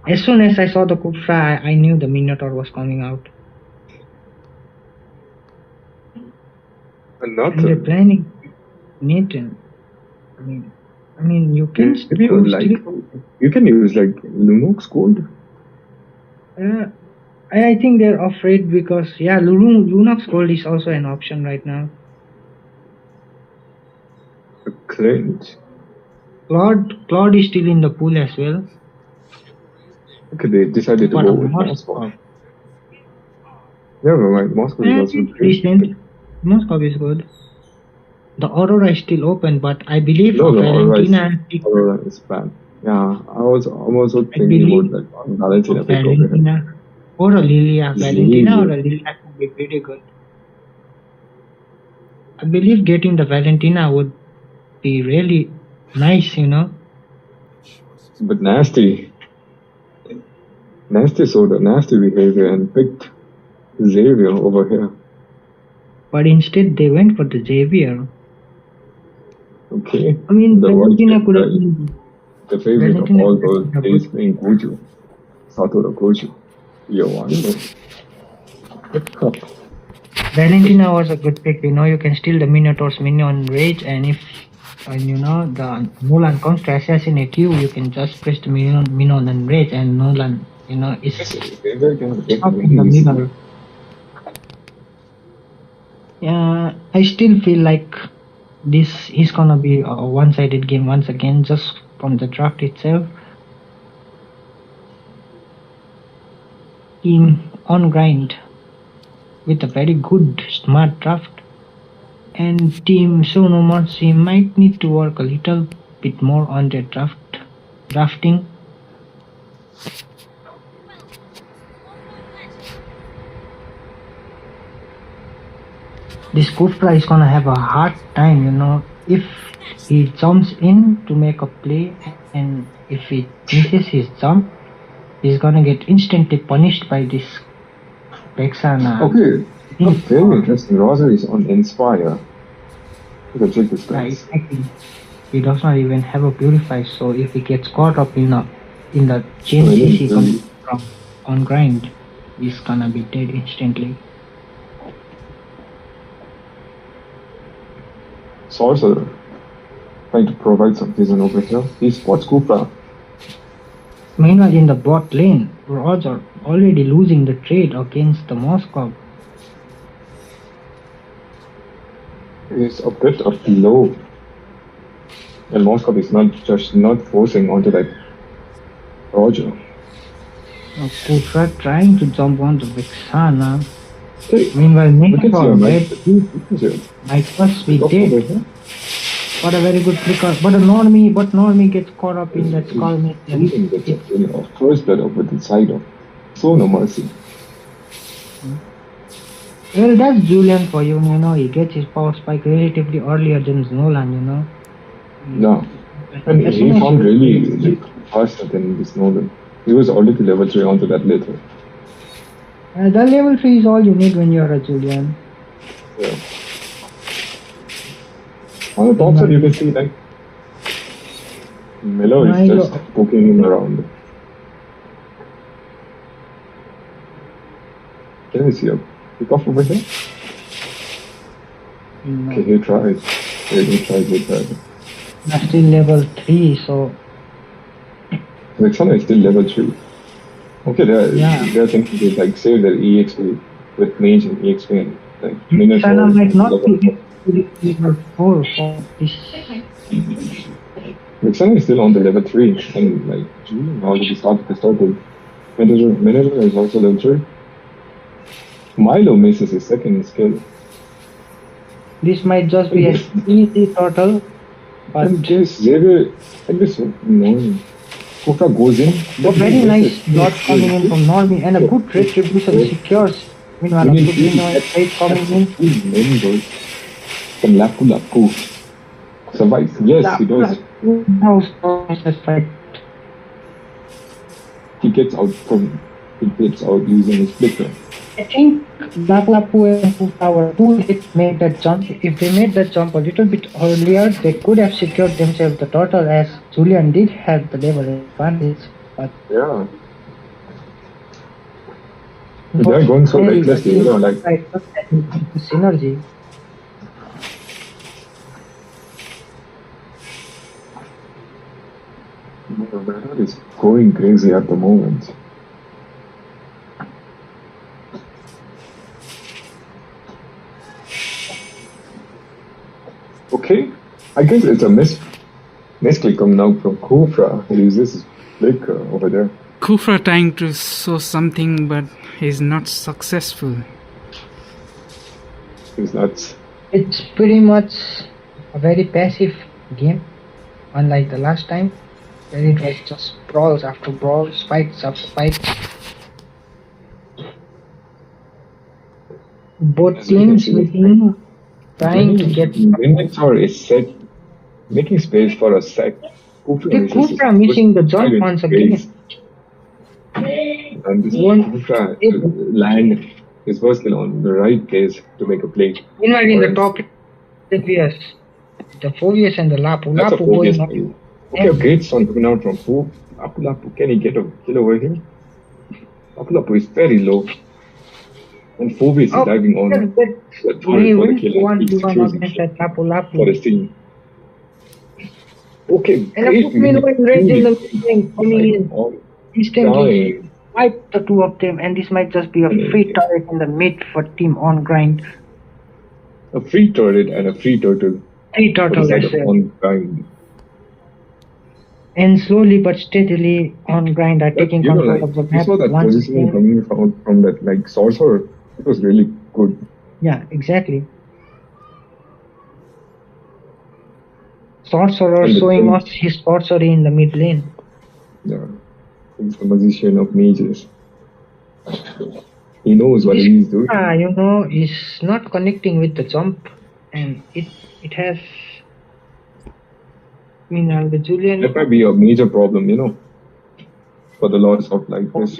As soon as I saw the Kufra, I knew the Minotaur was coming out. And they're planning Nathan. I mean, you can
you can use like Lunox Gold.
I think they're afraid because Lunox Gold is also an option right now.
Clint.
Claude is still in the pool as well.
Okay, they decided to go with Moscow. Never mind, Moscow is also decent.
Moscow is good. The Aurora is still open, but I believe Valentina...
Aurora is banned. Yeah, I'm also thinking about that Valentina pick over here.
Or a Lilia. Valentina or a Lilia. would be pretty good. I believe getting the Valentina would be really nice, you know.
But nasty. Nasty soda, nasty behavior, and picked Xavier over here.
But instead they went for the Xavier.
Okay.
I mean,
The
Valentina
white
could have
guy,
been.
the favorite of
Valentina
all
could have
those
been a
days
good.
playing Goju. Satoru Goju. Year 1.
Valentina was a good pick. You know, you can steal the Minotaur's minion rage, and if you know the Nolan comes to assassinate you, you can just press the minion and rage, and Nolan, you know, is
Xavier can get
stuck in
really
the
easy.
middle. Yeah, I still feel like this is gonna be a one-sided game once again, just from the draft itself. Team on grind with a very good, smart draft, and Team Show No Mercy might need to work a little bit more on their drafting. This Kufra is gonna have a hard time, you know, if he jumps in to make a play, and if he misses his jump, he's gonna get instantly punished by this Vexana.
Okay. Very interesting. Rosa is on Inspire. You can check this
Yeah,
guys.
exactly. He does not even have a purify, so if he gets caught up in the chain CC coming from on grind, he's gonna be dead instantly.
Sorcerer. Trying to provide some vision over here. He spots Kufra.
Meanwhile, in the bot lane, Roger already losing the trade against the Moscow.
Is a bit of low. And Moscow is not forcing onto that Roger.
Kufra trying to jump onto Vexana.
Hey,
Meanwhile,
look
make
at
for
your
red might first be dead. What a very good flicker. But Normie gets caught up in that skull mist.
Anything gets a feeling of first blood up with the side of So No Mercy.
Well, that's Julian for you, you know. He gets his power spike relatively earlier than Nolan, you know.
No. And he found really faster than this Nolan. He was already level 3 onto that later.
The level 3 is all you need when you're a Julian.
Yeah. On the top side, you can see like Milo is just poking him around. Can I see a pick off over here?
No.
Okay, he tried. He tried with that.
That's still level 3, so
Vexana is still level 3. Okay, they're thinking to like save their EXP with mage and EXP and like Minotaur.
Vexana might not be level 4 for this.
Vexana is still on the level 3 and like Julian already started the started. Minotaur is also level 3. Milo misses his second skill.
This might just be an easy turtle, but
And just Xavier, like this, no. Kufra goes in.
a very nice dot coming in from Normie and a good retribution secures. Meanwhile, a good trade coming in.
Members from Lapu Lapu survives. Yes, he does. He gets out using his flicker.
I think Lapu and Kufra were too late to make that jump. If they made that jump a little bit earlier, they could have secured themselves the turtle, as Julian did have the level advantage. But
Yeah. They're going so recklessly, you know, like
synergy.
the weather is going crazy at the moment. Okay, I guess it's a misclick coming out from Kufra. He uses his flicker over there.
Kufra trying to show something, but he's not successful.
He's nuts.
It's pretty much a very passive game, unlike the last time, where it was just brawls after brawls, fights after fights. both teams trying to get.
Minotaur is set, making space for a sec.
The Kufra missing the jump once again.
And this Kufra to land his first kill on the right place to make a play.
Meanwhile, in the top, the Fovius and the Lapu.
That's a
Lapu going
Fovius
up.
play. Okay, a great son coming out from Fu. Lapu, can he get a kill over him? Lapu is very low. And Fovius is diving on the turret for the kill. And he's choosing for his team. Okay,
and a Meanwhile, Red in the coming in. Instantly wipe the two of them, and this might just be a free turret in the mid for team on grind.
A free turret and a free turtle.
Free turtle as well.
On grind.
And slowly but steadily on grind are taking control of the map.
You saw that
once
positioning coming from that like sorcerer. It was really good.
Yeah, exactly. Sorcerer showing us his sorcery in the mid lane.
Yeah. He's the magician of mages. He knows what he's doing.
Is not connecting with the jump, and it has. The Julian.
That might be a major problem, for the loss of like this.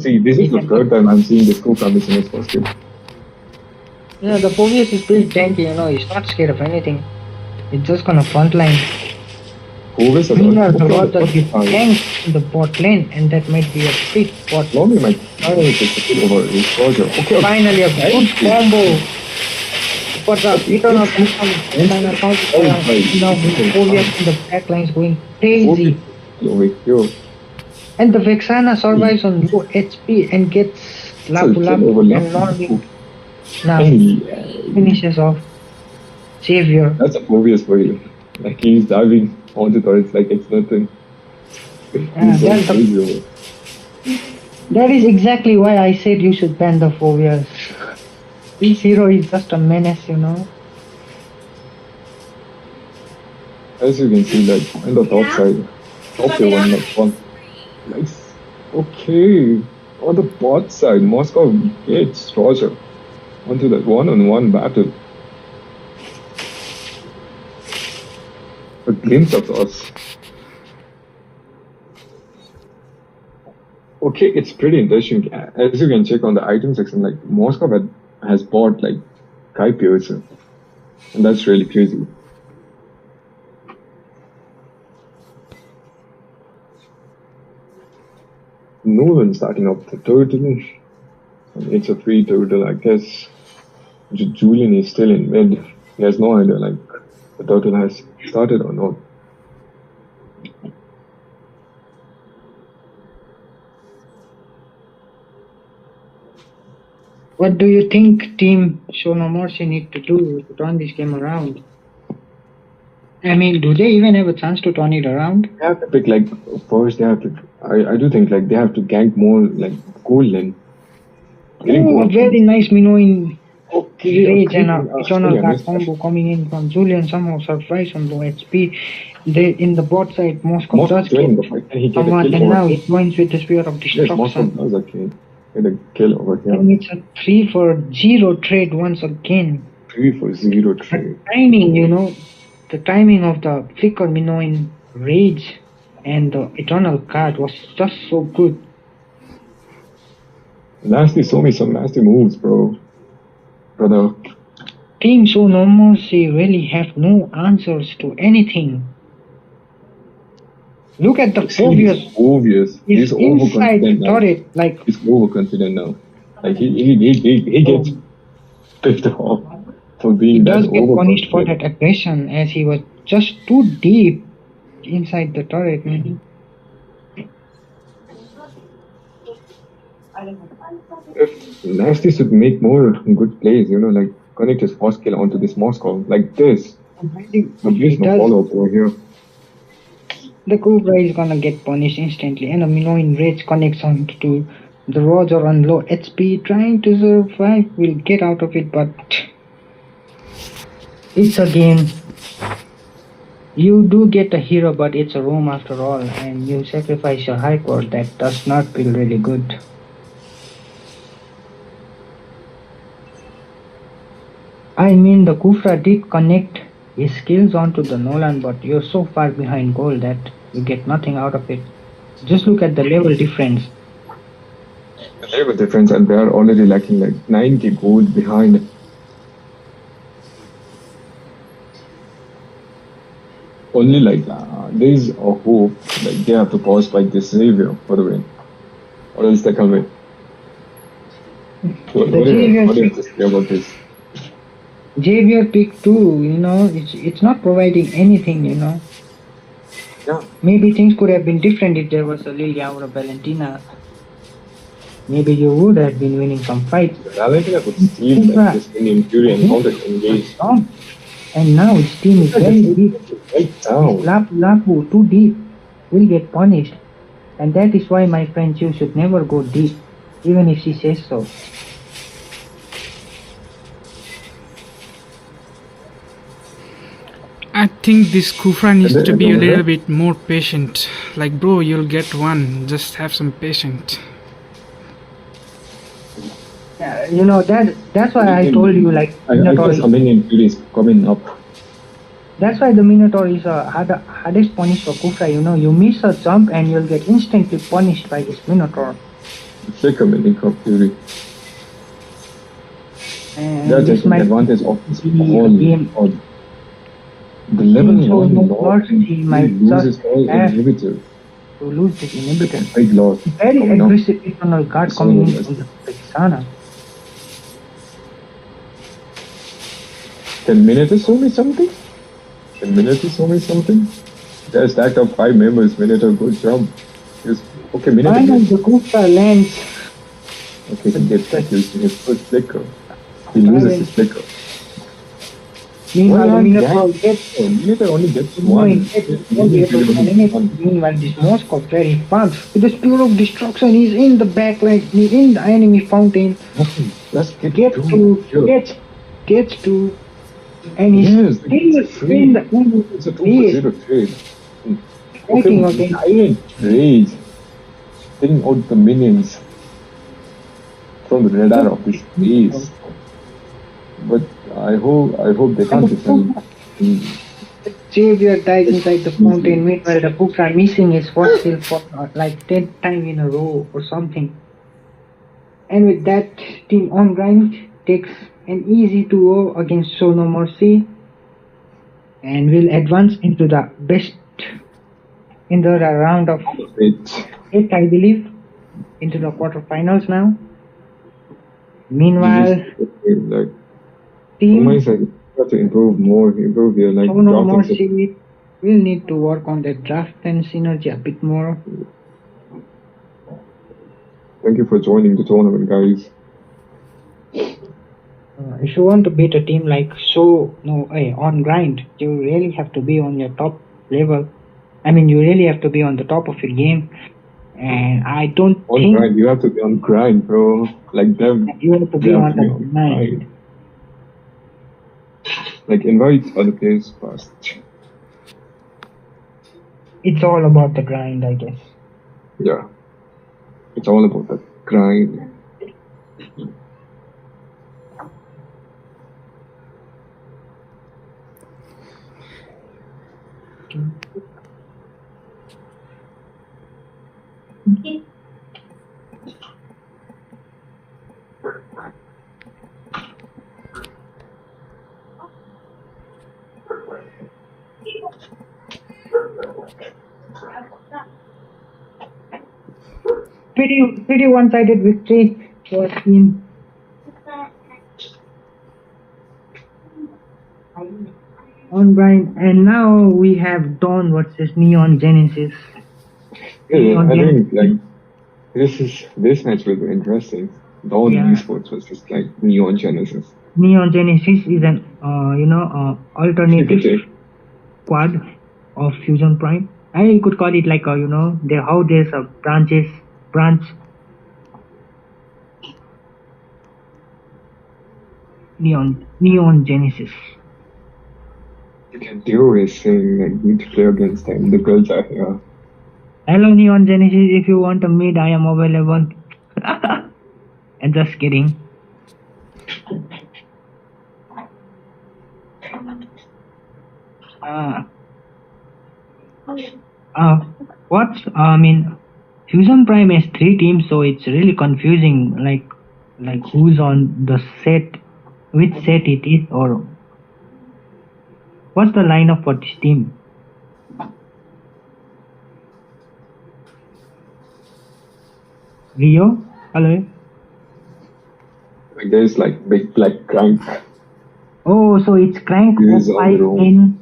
See, this is the third time I'm seeing this Kufra missing his first kill.
Yeah, the Povius is pretty tanky. He's not scared of anything. It's just gonna frontline. Meanwhile, the Roger gets tanked in the bot lane, and that might be a big bot.
Lonely might take the kill over his Roger. Okay.
Finally, a good combo. But the eternal final count now Povius in the back line is going crazy. And the Vexana survives on low HP and gets Lapu Lapu and Lonely. Now finishes off Savior.
That's a Povius for you. Like he's diving onto turrets like it's nothing.
That is exactly why I said you should ban the Povius. This hero is just a menace,
As you can see, like on the top side, top tier one, like one. Nice. Okay. On the bot side, Moscow gets Roger onto that one-on-one battle. A glimpse of us. Okay, it's pretty interesting. As you can check on the item section, like Moscow has bought like Kai Piercer, and that's really crazy. Nolan starting up the turtle. It's a free turtle, I guess. Julian is still in mid. He has no idea like the turtle has started or not.
What do you think Team Show No Mercy need to do to turn this game around? I mean, do they even have a chance to turn it around?
They have to pick like first. They have to. I do think like they have to gank more like gold lane.
Very nice in Rage and Eternal Guard combo coming in from Julian, somehow surprised on low HP. They in the bot side, Moscow does get someone, and now he joins with the Spear of Destruction.
Yes, Moscow does get a kill over here.
And it's a 3-for-0 trade once again.
3-for-0 trade.
The timing, the timing of the flicker in Rage and the Eternal Guard was just so good.
Nasty saw me some nasty moves, brother.
Team Show No Mercy really have no answers to anything. Look at the Fovius. He's inside the turret. Like
he's overconfident now. Like he gets picked off for being that overconfident. He does get
punished for that aggression as he was just too deep inside the turret.
If Nasty should make more good plays, like connect his first kill onto this Moscow like this. There's no follow-up over here.
The Cobra is gonna get punished instantly, and in Rage connects on to the Roger on low HP, trying to survive. Will get out of it, but it's a game. You do get a hero, but it's a roam after all, and you sacrifice your high court. That does not feel really good. I mean, the Kufra did connect his skills onto the Nolan, but you're so far behind goal that you get nothing out of it. Just look at the level difference.
The level difference, and they are already lacking like 90 gold behind. Only like there is a hope that they have to pause by this Xavier for the win, or else they can win. What do you say about this?
Xavier pick 2, it's not providing anything,
Yeah.
Maybe things could have been different if there was a Lilia or a Valentina. Maybe you would have been winning some fights.
Valentina could steal like, this Indian Fury and counter engage.
And now his team is very deep. Lapu too deep will get punished. And that is why, my friends, you should never go deep, even if she says so.
I think this Kufra needs to be a little bit more patient. Like, bro, you'll get one. Just have some patience.
That's why I told you, like,
I guess a minion Fury is coming up.
That's why the Minotaur is hardest punish for Kufra. You miss a jump and you'll get instantly punished by this Minotaur.
It's like a minion Fury.
And
they're taking advantage of this all. The level 1
he might
loses all inhibitor.
To lose this inhibitor.
Big loss.
Very aggressive eternal guard coming in from the Pakistana.
Can Minotaur show me something? They're stacked up 5 members. Minotaur, good job. Okay, Minotaur.
Finally, the Kufra lands.
Okay, he gets accused in his first flicker. He loses his flicker.
Meanwhile, the Minotaur
only gets one.
Meanwhile, this Moskov very fast. With the Spear of Destruction, he's in the backline, he's in the enemy fountain.
Let's
gets to, and he's in the enemy.
It's a 2-0 trade.
Fighting again.
Silent rage. Taking out the minions from the radar of his face. But I hope they can't defend.
Xavier died inside the fountain. Meanwhile, the books are missing his first skill for like 10th time in a row or something. And with that, Team On Grind takes an easy 2-0 against Show No Mercy and will advance into the best in the round of 8, I believe, into the quarterfinals now. Meanwhile, Team
have to improve your like
Show No Mercy will need to work on the draft and synergy a bit more.
Thank you for joining the tournament, guys.
If you want to beat a team like On Grind, you really have to be on your top level. I mean, you really have to be on the top of your game. And I don't think...
Grind, you have to be on grind, bro. Like them.
You have to be on the grind.
Like, invite other players first.
It's all about the grind, I guess.
Yeah. It's all about that grind.
Pretty one-sided victory for Team On Grind, and now we have Dawn versus Neon Genesis.
Yeah, I think like this match will be interesting. Dawn Esports versus like Neon Genesis.
Neon Genesis is an alternative squad of Fusion Prime. And you could call it like how there's a branch. Neon Genesis.
You can do is saying like need to play against them. The girls are here.
Hello Neon Genesis, if you want a mid, I am available. And just kidding. Uh, what's I mean, Fusion Prime has 3 teams, so it's really confusing. Like who's on the set, which set it is, or what's the lineup for this team? Rio, hello.
There's like big black crank.
Oh, so it's Crank,
He is on
Oppai,
the road.
Ken,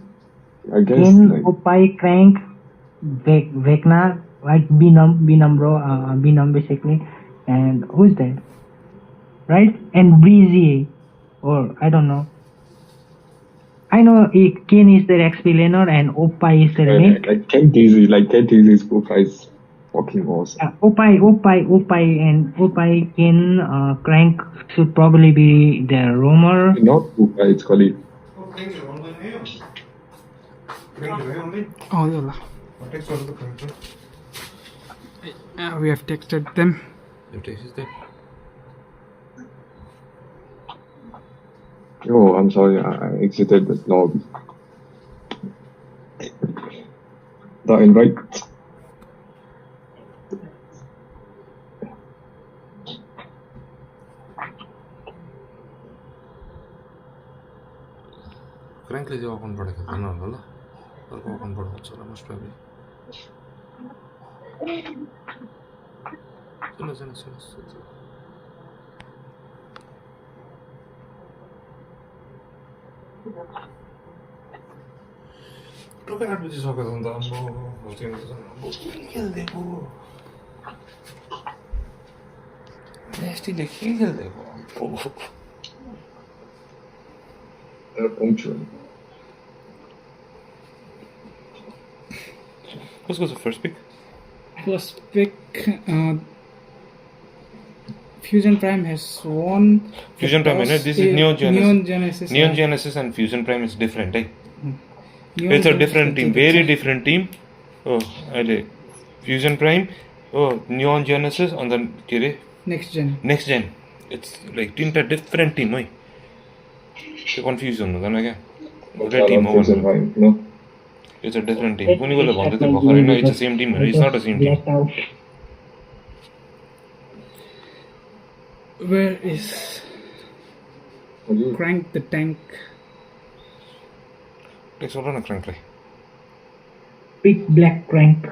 I guess
Ken,
like
Oppai, Crank, Vecna, like Binam bro, Binam basically, and who's that? Right? And Breezy, or I don't know. I know Ken is their XP laner and Oppai is their mid.
like Kent Easy's profile is fucking awesome.
Oppai, Ken, Crank should probably be their roamer.
Not Kuka, it's called it.
Oh, yeah. We have texted them.
Oh, I'm sorry, I exited the lobby. The invite.
Frankly, the open product is not open product, so most probably. Look at which is okay on the nasty looking.
Punctual.
What's the first pick?
First pick, Fusion Prime has won.
Fusion Prime,
Toss.
this is Neon
Genesis.
Neon Genesis and Fusion Prime is different, eh?
Neon
It's a
Genesis
different team,
is
very different team. Oh, Fusion Prime, oh, Neon Genesis on the
next gen.
next gen. It's like different team, eh? The confusion, okay? Team,
No.
It's a different team. It's the same team. It's not the same team.
Where is Crank the Tank?
Let's hold on a crank.
Big black Crank.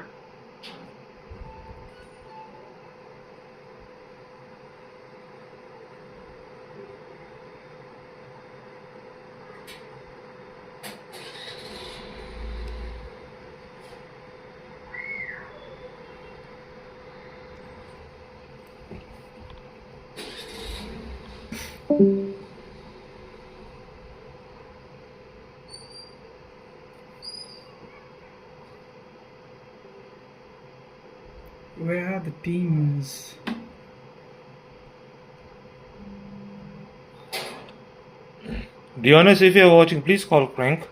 Where are the teams?
Dionys, if you are watching, please call Crank.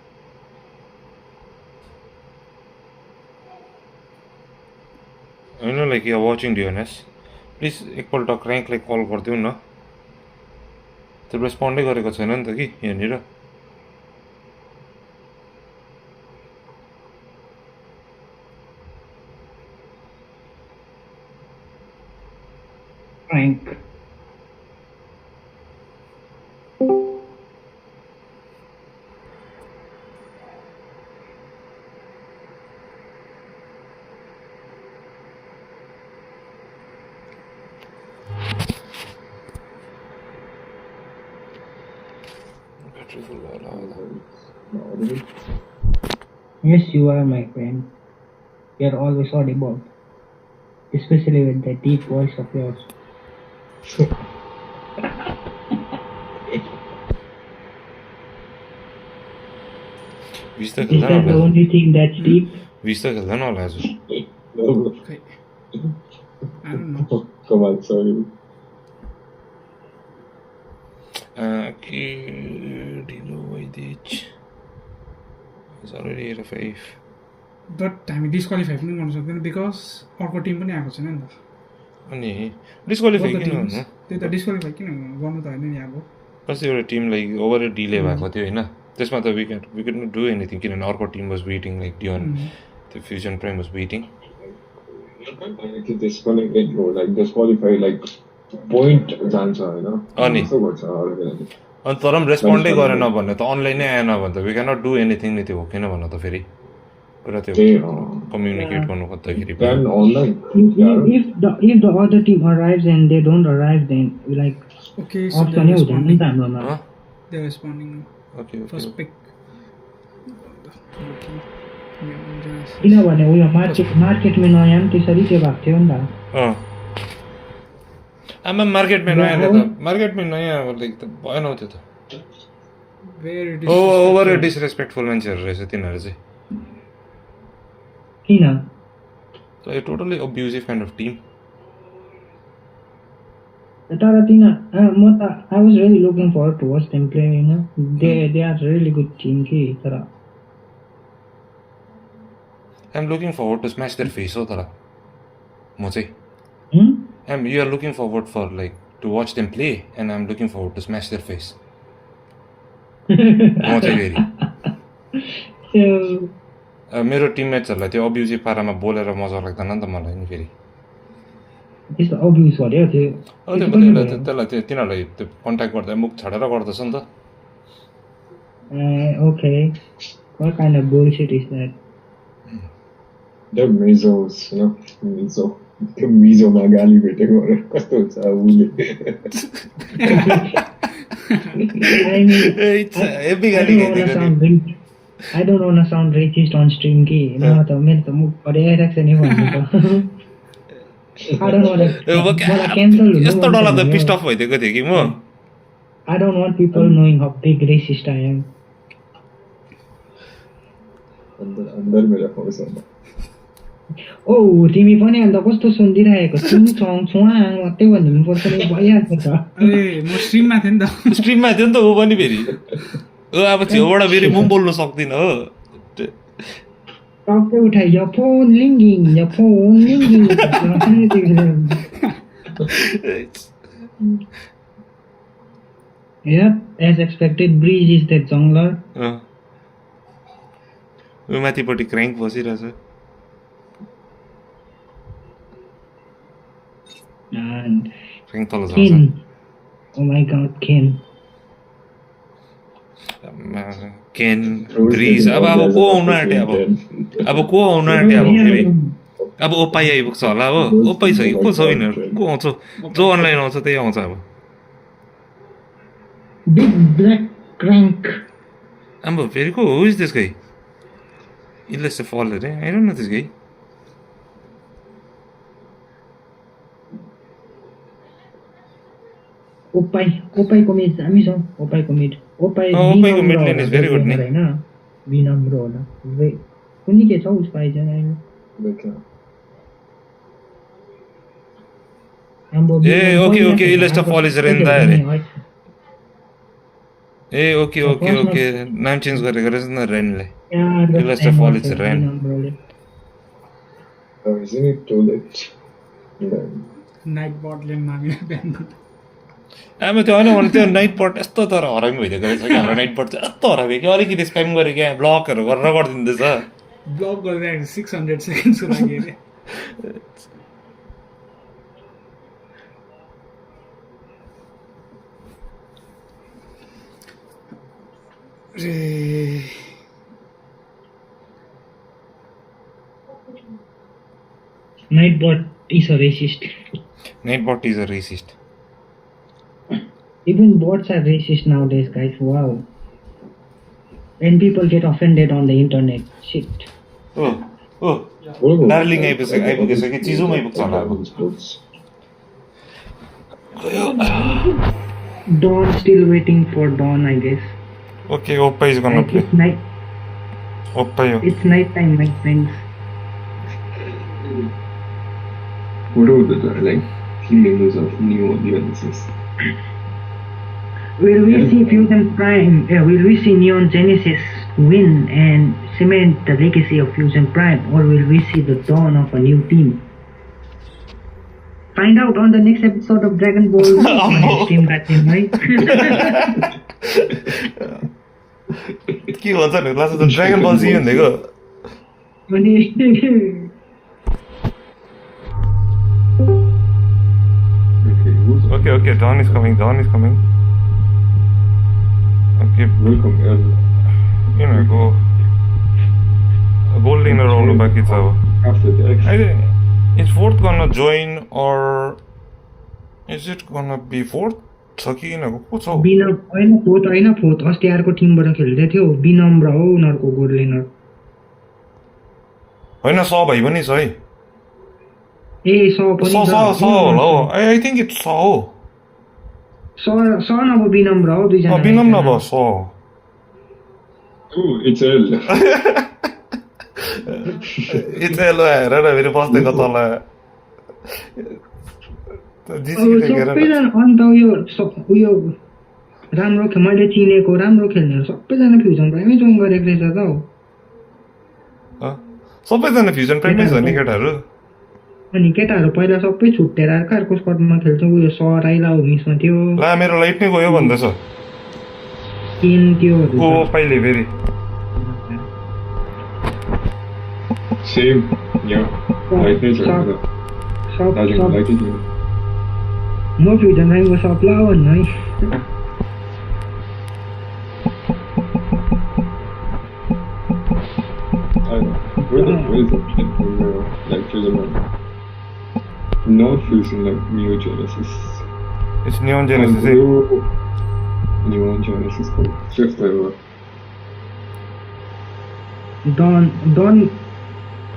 I know, like you are watching Dionys. Please, equal to Crank, like call गरिदिउँ न. त्यो रेस्पोन्डै गरेको छैन नि त कि यहाँनिर.
Crank. Yes, you are, my friend. You are always audible, especially with that deep voice of yours. Is that the only thing that's deep?
Vista खेल्दैन होला आज.
Okay. I don't know.
Come on, sorry.
It's already 8 of 5.
But हामी disqualify पनि गर्न सक्दैन because अर्को Tim पनि आएको छैन नि त.
अनि डिस्क्वालिफाई किन
त्यही
गर्नु?
त डिस्क्वालिफाई किन गर्नु त होइन नि अब.
कस्तो एउटा टिमलाई ओभर डिले भएको थियो होइन. त्यसमा त we couldn't do anything किनभने अर्को Tim was beating like Dion the Fusion Prime was beating.
Disconnected like disqualify like point जान्छ हैन
अनि
कस्तो गर्छ अरूले
अनि तर पनि रेस्पोन्डै गरेन भन्ने त अनलाइनै आएन भने त we cannot do anything नि त्यो हो किन भन्न त फेरि पुरा त्यो कम्युनिकेट गर्नु खोज्दाखेरि
then online
if the other team arrives and they don't arrive, then like
Okay, so
option
they're
नै हुँदैन नि त
responding.
हाम्रोमा
They're responding now.
Okay.
First pick.
किनभने उयो मार्केटमा नयाँ पनि त्यसरी त्यो भएको थियो नि त
आमा मार्केटमा नयाँ त मार्केटमा नयाँ लाइक त भएन त्यो त
Very
ओभर डिसरेस्पेक्टफुल मान्छेहरू रहेछ तिनीहरू चाहिँ
किन
totally abusive kind of team
तर तिनीहरू म त I was really looking forward to watch them play हैन they are really good team कि तर
I'm looking forward to smash their face हो तर म चाहिँ you are looking forward for like to watch them play and I'm looking forward to smash their face म चाहिँ फेरि मेरो टिममेट्सहरूलाई त्यो अब्युजिभ पारामा बोलेर मजा लाग्दैन नि त मलाई नि फेरि
त्यस्तो अब्युज गर्यो त्यो
त्यसलाई तिनीहरूलाई त्यो कन्ट्याक्ट गर्दा मुख छाडेर गर्दछ नि त
okay what kind of bullshit is that
the mesos त्यो मिजोमा गाली भेटेको कस्तो हुन्छ उसले
I don't want to sound racist on stream कि न त मेरो त मुख परेको छ नि भन्नु त I don't want to cancel
यस्तो डरलाग्दो पिस्ट अफ भइदिएको थिएँ कि म
I don't want people knowing how big racist I am
अंदर मेरा फोकस है
ओ तिमी पनि अन्त कस्तो सुनिदिरहेको छुङ छङ छुवाङ मात्रै भन्नु पर्छ नि भइहाल्छ त
अरे म स्ट्रिममा थिएँ नि त
स्ट्रिममा थियो नि त ऊ पनि फेरि अब छेउबाट फेरि म बोल्न सक्दिनँ हो
टक्कै उठाइ your phone ringing Yep, as expected, Breeze is the jungler.
ऊ माथिपट्टि क्र्याङ्क बसिरहेछ
And
क्र्याङ्क तल
Ken.
जान्छ
Oh my god, Ken.
Ken bridge अब को आउनु आँट्यो अब को आउनु आँट्यो अब फेरि अब ओपाई आइपुग्छ होला हो ओपाई छ कि को छ यिनीहरू को आउँछ जो अनलाइन आउँछ त्यही आउँछ अब
Big black crank.
अब फेरि को हो इज दिस गाई इलेस चाहिँ फल अरे I don't know this guy
ओपाईको mid दामी छ ओपाईको मिड
ओपाईको mid lane is very good नि
हैन विनम्र होला कुनी के छ उसको आइजन आयो
ए ओके इलेस्ट फल इज रेन्दा अरे ए ओके नाम चेन्ज गरेको रहेछ न रेनले इलेस्ट फल is rain
isn't it too late
night but lane माग्ने ब्यान
आमा त्यो होइन भने त्यो नाइट बट यस्तो तर हरामी भइदिएको रहेछ कि हाम्रो नाइट बट चाहिँ यस्तो हरामी कि अलिकति स्प्याम गरेँ क्या ब्लकहरू गरेर गरिदिँदैछ
ब्लक गरिरहेको 600 सेकेन्ड्सको लागि अरे
Nightbot is a racist.
Nightbot is a racist.
Even bots are racist nowadays, guys. Wow. And people get offended on the internet. Shit.
Oh. Darling, आइपुगेछ कि चिजोमा आइपुग्छ होला अब
Dawn still waiting for dawn, I guess.
Okay, Oppa is gonna play.
It's night time, my friends.
What about the like key members of new audiences?
Will we see Fusion Prime? Will we see Neon Genesis win and cement the legacy of Fusion Prime, or will we see the dawn of a new team? Find out on the next episode of Dragon Ball. Stream that in, right?
के भन्छ नि last त dragon बल जी भनेको
अनि
Okay, who's
Okay, Dawn is coming. Okay,
welcome,
यिनीहरूको gold linear आउनु बाँकी छ अब
after the X.
I think is fourth gonna join or is it gonna be fourth? छ कि यिनीहरूको को छ
होइन फोर्थ अस्ति अर्को टिमबाट खेल्दै थियो विनम्र हो उनीहरूको गोल्ड लेनर
होइन स भाइ पनि छ है
ए स पनि
स होला हो आई थिङ्क इट्स स हो
स नभए विनम्र हो दुईजना
विनम्र भयो स
Oh, it's L.
It's yellow हेरेर फेरि बस्दैको तल
सबैजना अन्त उयो राम्रो मैले चिनेको राम्रो खेल्नेहरू सबैजना फ्युजन प्राइमै जोइन गरेको रहेछ त हौ
सबैजना फ्युजन प्राइमै छ नि केटाहरू
अनि केटाहरू पहिला सबै छुट्टेर अर्को स्पटमा खेल्छ उयो सर आइला हो मिसमा थियो
ला मेरो लाइट नै गयो भन्दैछ
किन त्योहरू
को पहिले फेरि
Same. Yeah. Like this.
सब
Like it.
म फ्युजन प्राइमको सप्ला हो भन्नु है
Where is the kid from like Fusion? Not Fusion, like Neo Genesis.
It's Neon Genesis
Neon Genesis, fifth level.
डन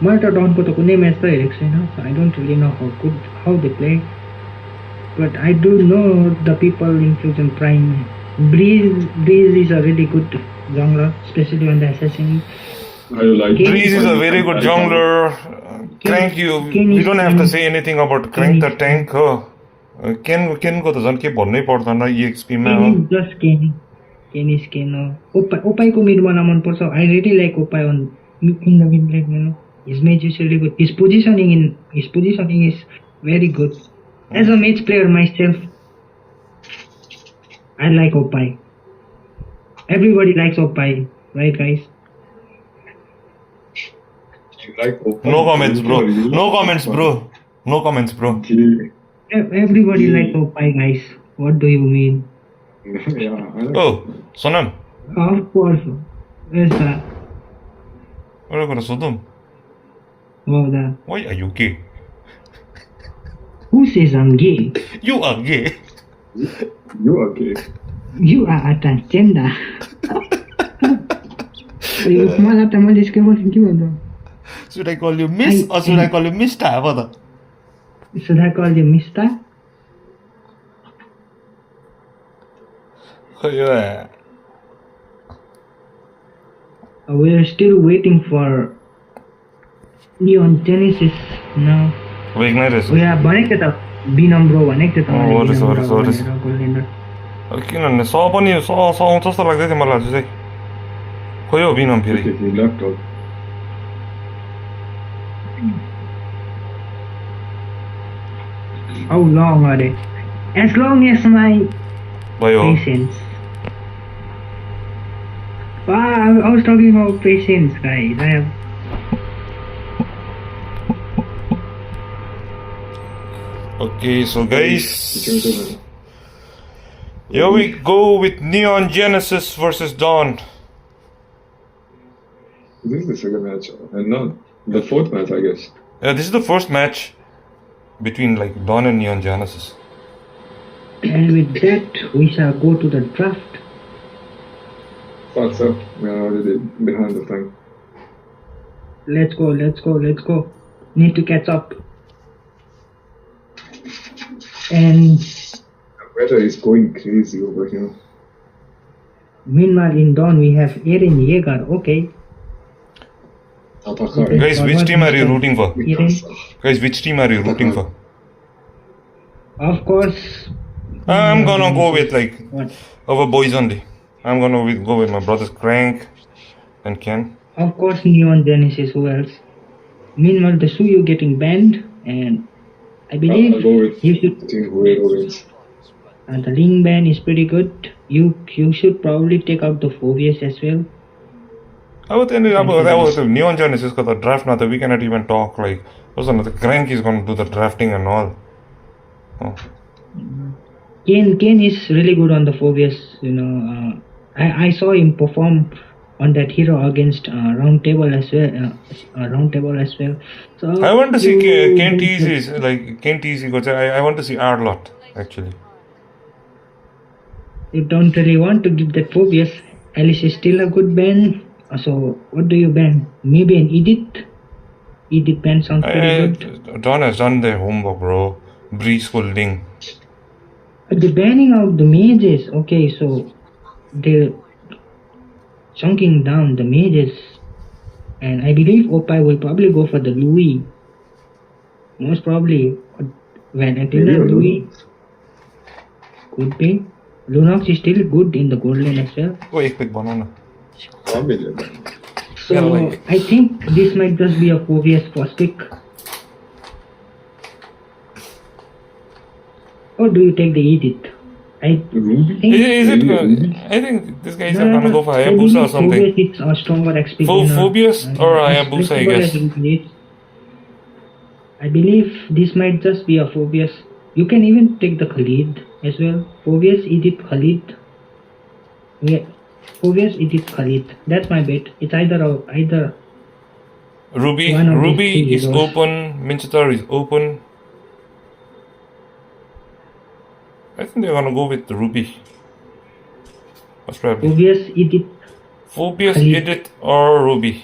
मैले त डनको त कुनै म्याच त हेरेको छैन I don't really know how they play but I do know the people in Fusion Prime Breeze is a really good jungler especially on the assassin
Breeze is a very good jungler. Crank, you don't have to say anything about Crank the tank. Ken को त झन् के भन्नै पर्दैन EXP मा हो
just Ken is Ken ओपाईको mid मलाई मन पर्छ I really like Opai on in the mid like no his match is really good his positioning is very good. As a match player myself, I like Opai. Everybody likes Opai, right guys?
Like
No comments, bro. No comments, bro.
Everybody likes Opai, guys. What do you mean?
Yeah.
Oh, Sonam.
Of course. Yes, sir.
एउटा कुरा सोधौँ
Oh, that.
Why are you gay?
Who says I'm gay?
You are gay.
You are gay.
You are a transgender. मलाई त मैले यसकै बस्नु के भन्नु
Should I call you Miss or should I call you Mr? अब त
Should I call you Mr? We are still waiting for Neon Genesis now.
वेगनै रहेछ
We are भनेको त विनम्र भनेको थियो त
किनभने स पनि स आउँछ जस्तो लाग्दै थियो मलाई चाहिँ खोइ हो विनम फेरि
He left out.
How long are they? As long as my
भयो
patience. I was talking about patience, guys. I have.
Okay, so guys, here we go with Neon Genesis versus Dawn.
This is the second match, and not the fourth match, I guess.
Yeah, this is the first match between like Dawn and Neon Genesis.
And with that, we shall go to the draft.
Fuck's up. We are already behind the time.
Let's go. Need to catch up. And
The weather is going crazy over here.
meanwhile, in Dawn, we have Eren Yeager. Okay.
Tapakar.
Guys, which team are you rooting for?
Eren,
Guys, which team are you rooting for?
of course.
I'm gonna go with like
What?
our boys only. I'm gonna go with my brothers Crank and Ken.
Of course, Neon Genesis. Who else? Meanwhile, the Suyu getting banned, and I believe
I'll go with
you should.
Team Whoever wins.
And the Ling ban is pretty good. You should probably take out the phobias as well.
अब the Neon Genesis got the draft now that we cannot even talk like the crank is gonna do the drafting and all. Oh.
Kane is really good on the phobias, you know. I saw him perform on that hero against Roundtable as well. So
I want to see Kane TZ like Kane TZ because I want to see Arlott actually.
You don't really want to give that phobias. Alice is still a good ban. So what do you ban? Maybe an Edith? Edith ban sounds pretty good.
Don has done their homework, bro. Breeze holding.
The banning out the mages. Okay, so they're chunking down the mages. And I believe Opie will probably go for the Louis. Most probably. When until then, Louis could be. Lunox is still good in the gold lane as well.
Oh, एक pick banana.
So I think this might just be a obvious first pick. Or do you take the Edith? I
think this guy is gonna go for Hayabusa or something.
It's a stronger experience.
Phobias or Hayabusa, I guess.
I believe this might just be a Phobias. You can even take the Khalid as well. Phobias, Edith, Khalid. Yeah. Phobias, Edith, Khalid. That's my bet. It's either
Ruby is open. Minchitar is open. I think they're gonna go with Ruby. Most probably. Phobias, Edith, or Ruby.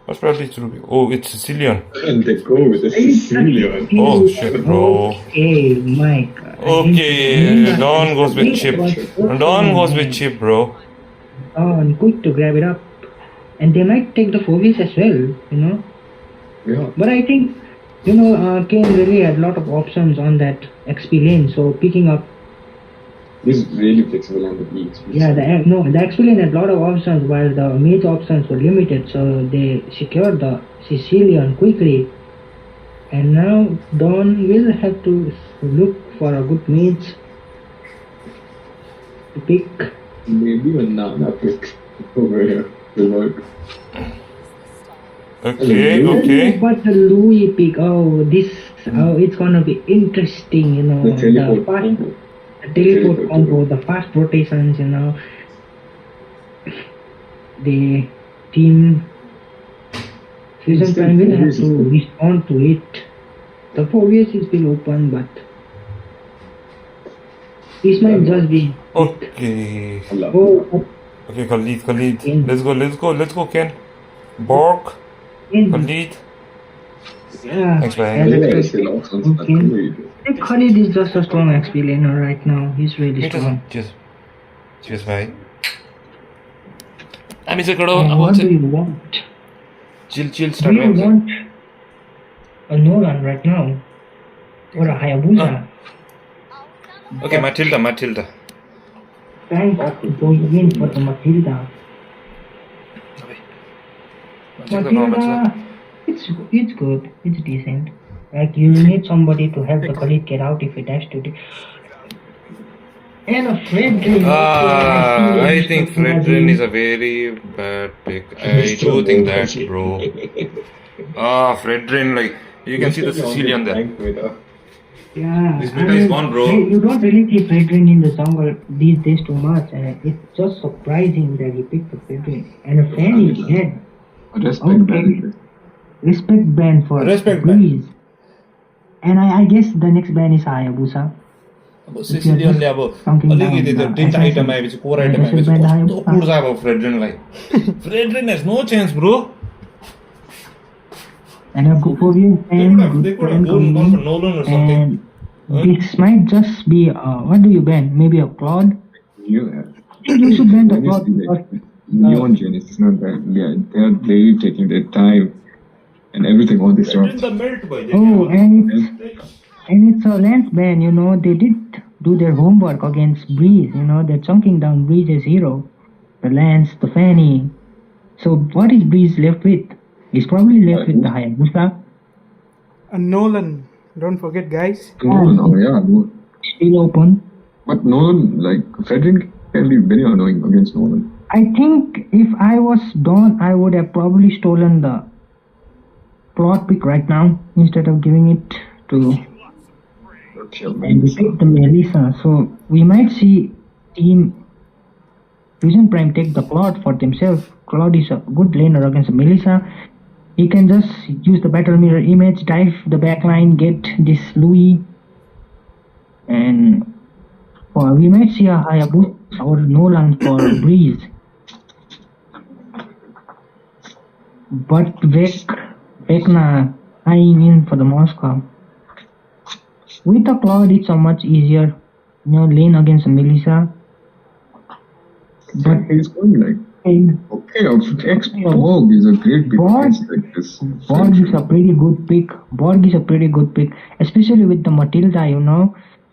Most probably it's Ruby. Oh, it's Sicilian.
And they go with the Sicilian.
Oh shit, bro.
Okay, Mike.
Okay, Don goes with Chip. Don goes with Chip, bro.
Oh, quick to grab it up. And they might take the Phobias as well, you know.
Yeah.
But I think, you know, Kane really had a lot of options on that XP lane, so picking up.
This is really flexible on the beats.
Yeah, the XP lane had a lot of options while the mage options were limited, so they secured the Sicilian quickly. And now Don will have to look for a good mage to pick.
Maybe a Nana pick over here will work.
Okay.
But the Louis pick, it's gonna be interesting, you know. The teleport combo, the fast rotations, you know. The team Fusion Prime will have to respond to it. The Phobias is still open, but this might just be.
Okay. Okay, Khalid.
Ken.
Let's go, Ken. Borg. Khalid.
Yeah.
Thanks, man.
Khalid is just a strong XP laner right now. He's really strong.
Cheers, bye.
What do you want?
Chill,
Do you want a Nolan right now? Or a Hayabusa?
Okay, Matilda.
Thank going in for the Matilda. Matilda, it's good. It's decent. Like, you need somebody to help the Khalid get out if it has to. And a Fredrin.
I think Fredrin is a very bad pick. I do think that, bro. Fredrin, like, you can see the Sicilian there.
Yeah.
This meta is gone, bro.
You don't really see Fredrin in the jungle these days too much, and it's just surprising that he picked the Fredrin. And a fan is dead. Respect ban for Breeze. And I guess the next ban is Hayabusa.
Sicilianले अब अलिकति त्यो तिनटा item आएपछि core item आएपछि कस्तो कुर्छ अब फ्रेड्रिनलाई फ्रेड्रिन has no chance, bro.
And a good for you and
they could have gone for Nolan or something.
This might just be what do you ban? Maybe a Claude? You should ban the Claude.
Neon Genesis is not bad. Yeah, they're really taking their time and everything on this round.
Oh, and it's a Lance ban, you know. They did do their homework against Breeze, you know. They're chunking down Breeze's hero. The Lance, the Fanny. So what is Breeze left with? He's probably left with the Hayabusa.
A Nolan. Don't forget, guys.
Yeah.
Still open.
But Nolan, like Frederick, can be very annoying against Nolan.
I think if I was Don, I would have probably stolen the plot pick right now instead of giving it to. And we picked the Melissa, so we might see Team Fusion Prime take the plot for themselves. Claude is a good laner against Melissa. He can just use the battle mirror image, dive the backline, get this Louis, and we might see a Hayabusa or Nolan for Breeze. But Vecna eyeing in for the Moscow. With the Claude, it's a much easier, lane against Melissa.
But he's going like, Borg is a great pick.
Borg is a pretty good pick. Borg is a pretty good pick, especially with the Matilda.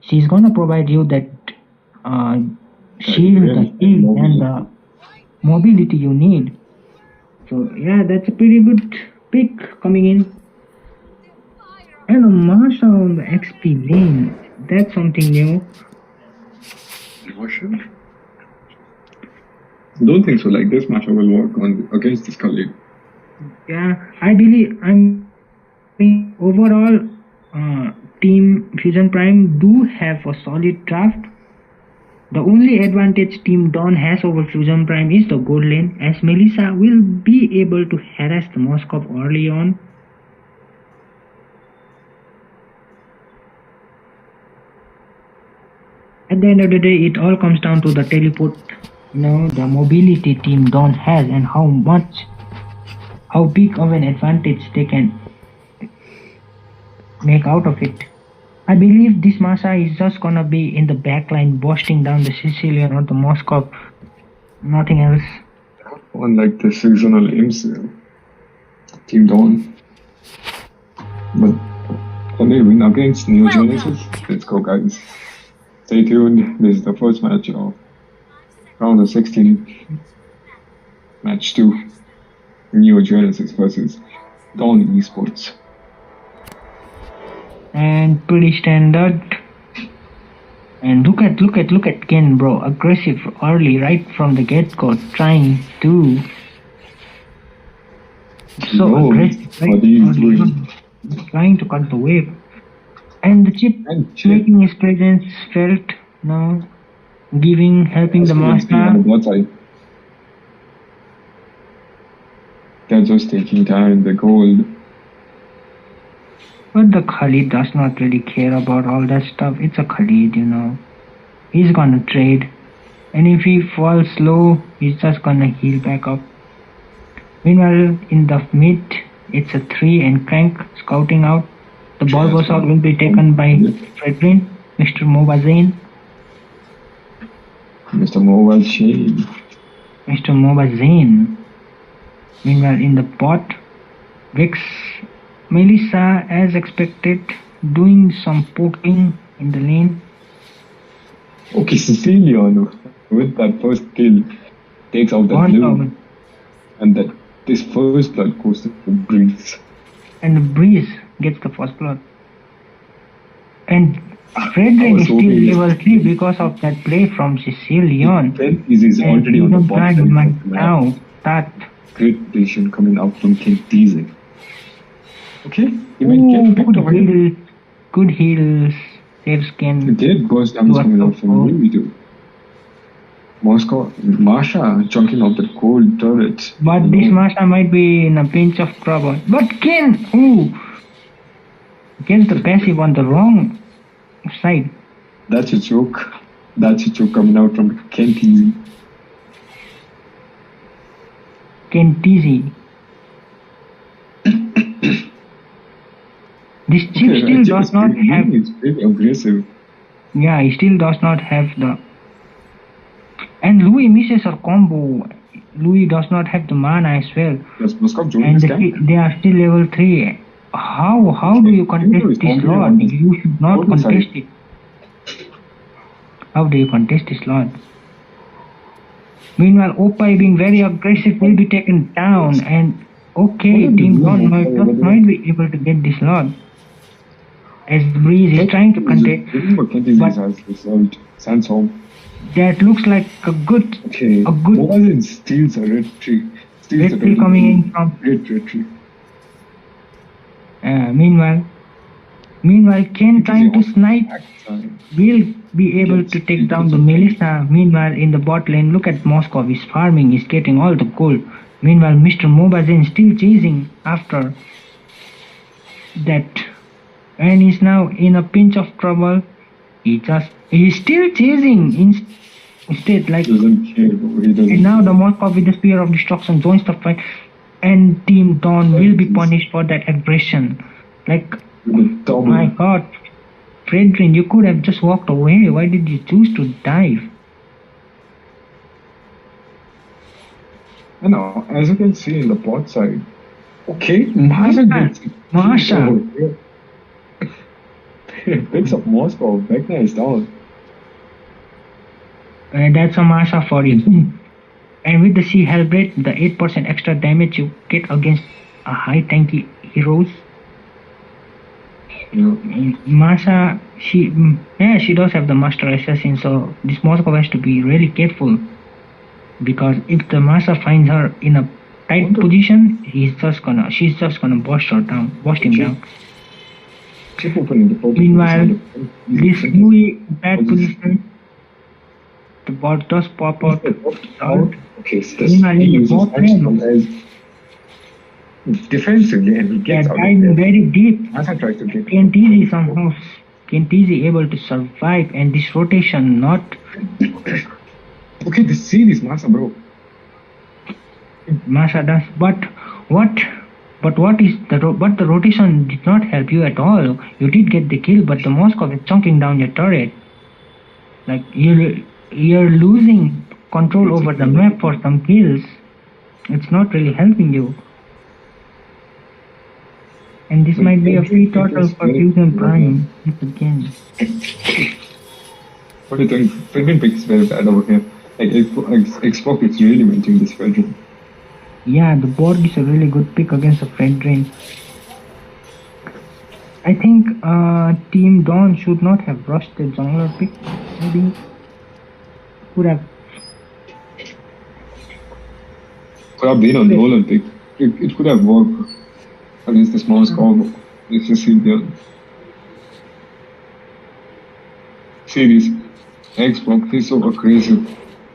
She's gonna provide you that shield, the heal, and the mobility you need. So yeah, that's a pretty good pick coming in. And a Masha on the XP lane. That's something new.
Masha? Don't think so. Like this Masha will work on against this Khalid.
Yeah, I believe overall Team Fusion Prime do have a solid draft. The only advantage Team Dawn has over Fusion Prime is the gold lane, as Melissa will be able to harass the Moskov early on. At the end of the day, it all comes down to the teleport, the mobility Team Dawn has and how big of an advantage they can make out of it. I believe this Masha is just gonna be in the backline bursting down the Sicilian or the Moscow. Nothing else.
Unlike the seasonal imps, Team Dawn. But can they win against Neo Genesis? Let's go, guys. Stay tuned. This is the first match of round of 16. Match 2. Neo Genesis versus Dawn Esports.
And pretty standard. And look at Ken, bro, aggressive early right from the get-go, trying to aggressive, right? Trying to cut the wave. And the chip making his presence felt, helping the master.
They're just taking time, the gold.
But the Khalid does not really care about all that stuff. It's a Khalid, He's gonna trade. And if he falls low, he's just gonna heal back up. Meanwhile, in the mid, it's a 3 and Crank scouting out. The Bulbasaur will be taken by Fredrin, Mr. Mobazane.
Mr. Mobazane.
Mr. Mobazane. Meanwhile, in the bot, Vix, Melissa, as expected, doing some poking in the lane.
Okay, Siciliano, with that first kill, takes out that blue. And that this first blood goes to Breeze.
And Breeze gets the first blood. And Frederick is still level 3 because of that play from Sicilian.
Is already on the bottom.
Now, that
great decision coming out from Kentize. Okay, he might get picked over here.
Good heals, saves Ken.
Great burst damage coming out from Ruby too. Masha chunking out the gold turrets.
But this Masha might be in a pinch of trouble. But Ken, gets the passive on the wrong side.
That's a joke. That's a joke coming out from Kentize.
Kentize. This chip still does not have.
It's very aggressive.
Yeah, he still does not have the. And Louis misses her combo. Louis does not have the mana as well. And they are still level 3. How do you contest this Lord? You should not contest it. How do you contest this Lord? Meanwhile, Oppai being very aggressive will be taken down. And okay, Team Dawn might be able to get this Lord. as Breeze is trying to contest.
Remember, Kentis
But
has resolved Sandstorm.
that looks like a good
Okay. Mobile steals a red tree. Steals
red tree coming in from.
Red tree.
Meanwhile, Ken trying to snipe will be able to take down the Melissa. Meanwhile, in the bot lane, look at Moskov. He's farming. He's getting all the gold. Meanwhile, Mr. Mobazen still chasing after that, and he's now in a pinch of trouble. He's still chasing instead, like.
Doesn't care.
And now the Moskov with the Spear of Destruction joins the fight, and Team Dawn will be punished for that aggression. Like, oh my God, Fredrin, you could have just walked away. Why did you choose to dive?
And now, as you can see in the bot side, okay, Masha picks up Moscow. Vecna is down.
That's a Masha for you. And with the Sea Hellblade, the 8% extra damage you get against a high tanky heroes.
Yeah.
Masha, she does have the Master Assassin, so this Moscow has to be really careful. Because if the Masha finds her in a tight position, she's just gonna bust him down. Meanwhile, this Louis bad position, the bot does pop out.
Okay, so defensively, and he gets out
diving very deep.
Masha tries to get
Kentizi somehow, Kentizi able to survive, and this rotation not.
Okay, see this Masha, bro.
Masha does, but the rotation did not help you at all. You did get the kill, but the Moskov is chunking down your turret. Like you're losing control over the map for some kills. It's not really helping you. And this might be a free total for Fusion Prime again.
What do you think? Fredrin picks very bad over here. Like Xbox is really maintain this Fredrin.
Yeah, the Borg is a really good pick against the Fredrin. I think Team Dawn should not have rushed the jungler pick. Maybe could have
been a Nolan pick. It could have worked against the small combo. Let's just see there. See this Xbox is so aggressive.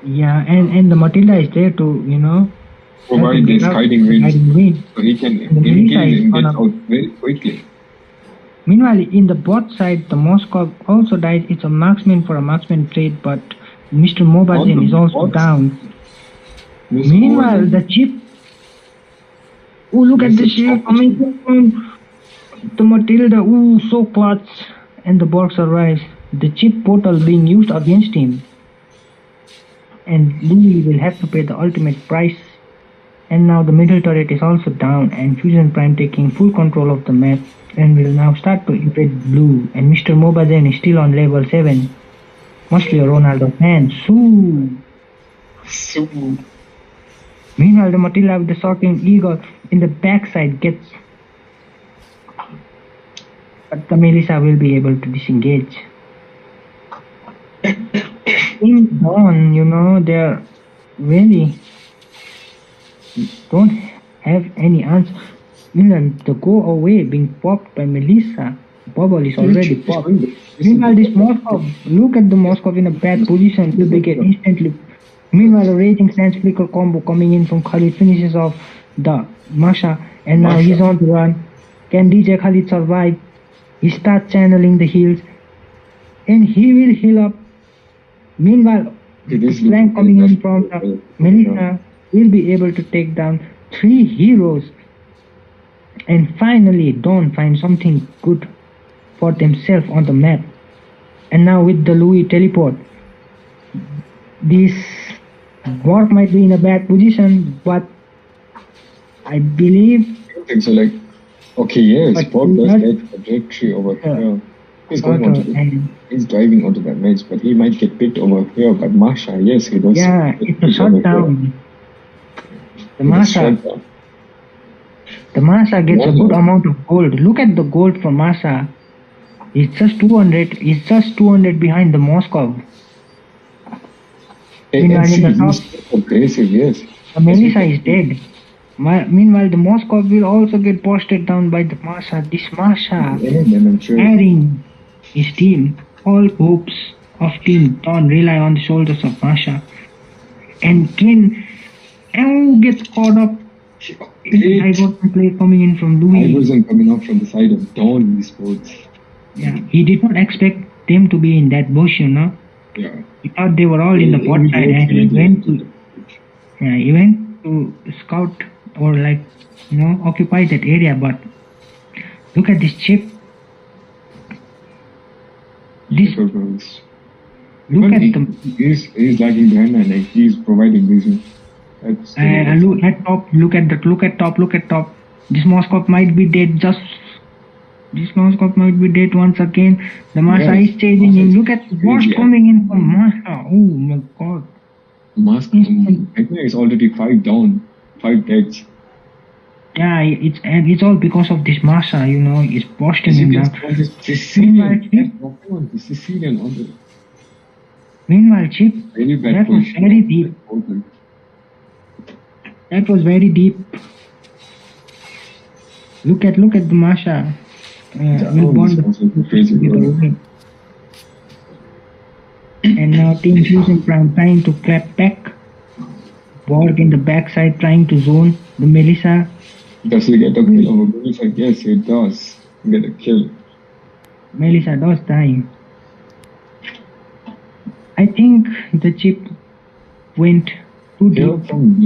Yeah, and the Matilda is there to,
provide this hiding range, so he can engage and get out very quickly.
Meanwhile, in the bot side, the Moskov also dies. It's a marksman for a marksman trade, but Mr. Mobazin is also down. Meanwhile, the chip. Oh, look at the shield coming from the Matilda. Oh, so clutch. And the Borg survives. The chip portal being used against him. And Louis will have to pay the ultimate price. And now the middle turret is also down, and Fusion Prime taking full control of the map, and will now start to invade blue. And Mr. Mobazen is still on level 7. Must be a Ronaldo fan. Sue. Meanwhile, the Matilda with the Sorting Eagle in the backside gets. But the Melissa will be able to disengage. In Dawn, they're really don't have any answer. The go away being popped by Melissa. Bubble is already popped. Meanwhile, this Moskov, look at the Moskov in a bad position. Will be get instantly. Meanwhile, a Raging Sands Flicker combo coming in from Khalid finishes off the Masha, and now he's on the run. Can DJ Khalid survive? He starts channeling the heals, and he will heal up. Meanwhile, the flank coming in from the Melissa will be able to take down 3 heroes. And finally, Dawn finds something good for themselves on the map. And now with the Louis teleport, this Borg might be in a bad position, but I believe.
I think so. Like, okay, yes, Borg does get a victory over here. He's going he's driving onto that match, but he might get picked over here. But Masha, yes, he does.
Yeah, it's a shutdown. The Masha gets a good amount of gold. Look at the gold for Masha. It's just 200. It's just 200 behind the Moscow. Meanwhile, in the top,
aggressive, yes.
the Melissa is dead. Meanwhile, the Moscow will also get posted down by the Masha. This Masha carrying his team. All hopes of Team Dawn rely on the shoulders of Masha. And Ken gets caught up. I got the play coming in from Louis.
I wasn't coming up from the side of Dawn Esports.
Yeah, he did not expect them to be in that bush, you know.
Yeah.
He thought they were all in the pot side, and he went to scout or occupy that area. But look at this chip. Look at the.
He's lagging behind and he's providing vision.
Look at top. Look at top. This Moscow might be dead. This Moscow might be dead once again. The Masha is chasing him. Look at what's coming in from Masha. Oh my god.
Moscow is already 5 down, 5 deads.
Yeah, it's all because of this Masha, you know, it's posting him down. Meanwhile, Chip, that was very deep. That was very deep. Look at the Masha. And now Team Fusion Prime trying to clap back. Borg in the backside trying to zone the Melissa.
Does he get a kill over Melissa? Yes, he does get a kill.
Melissa does die. I think the chip went too deep.
From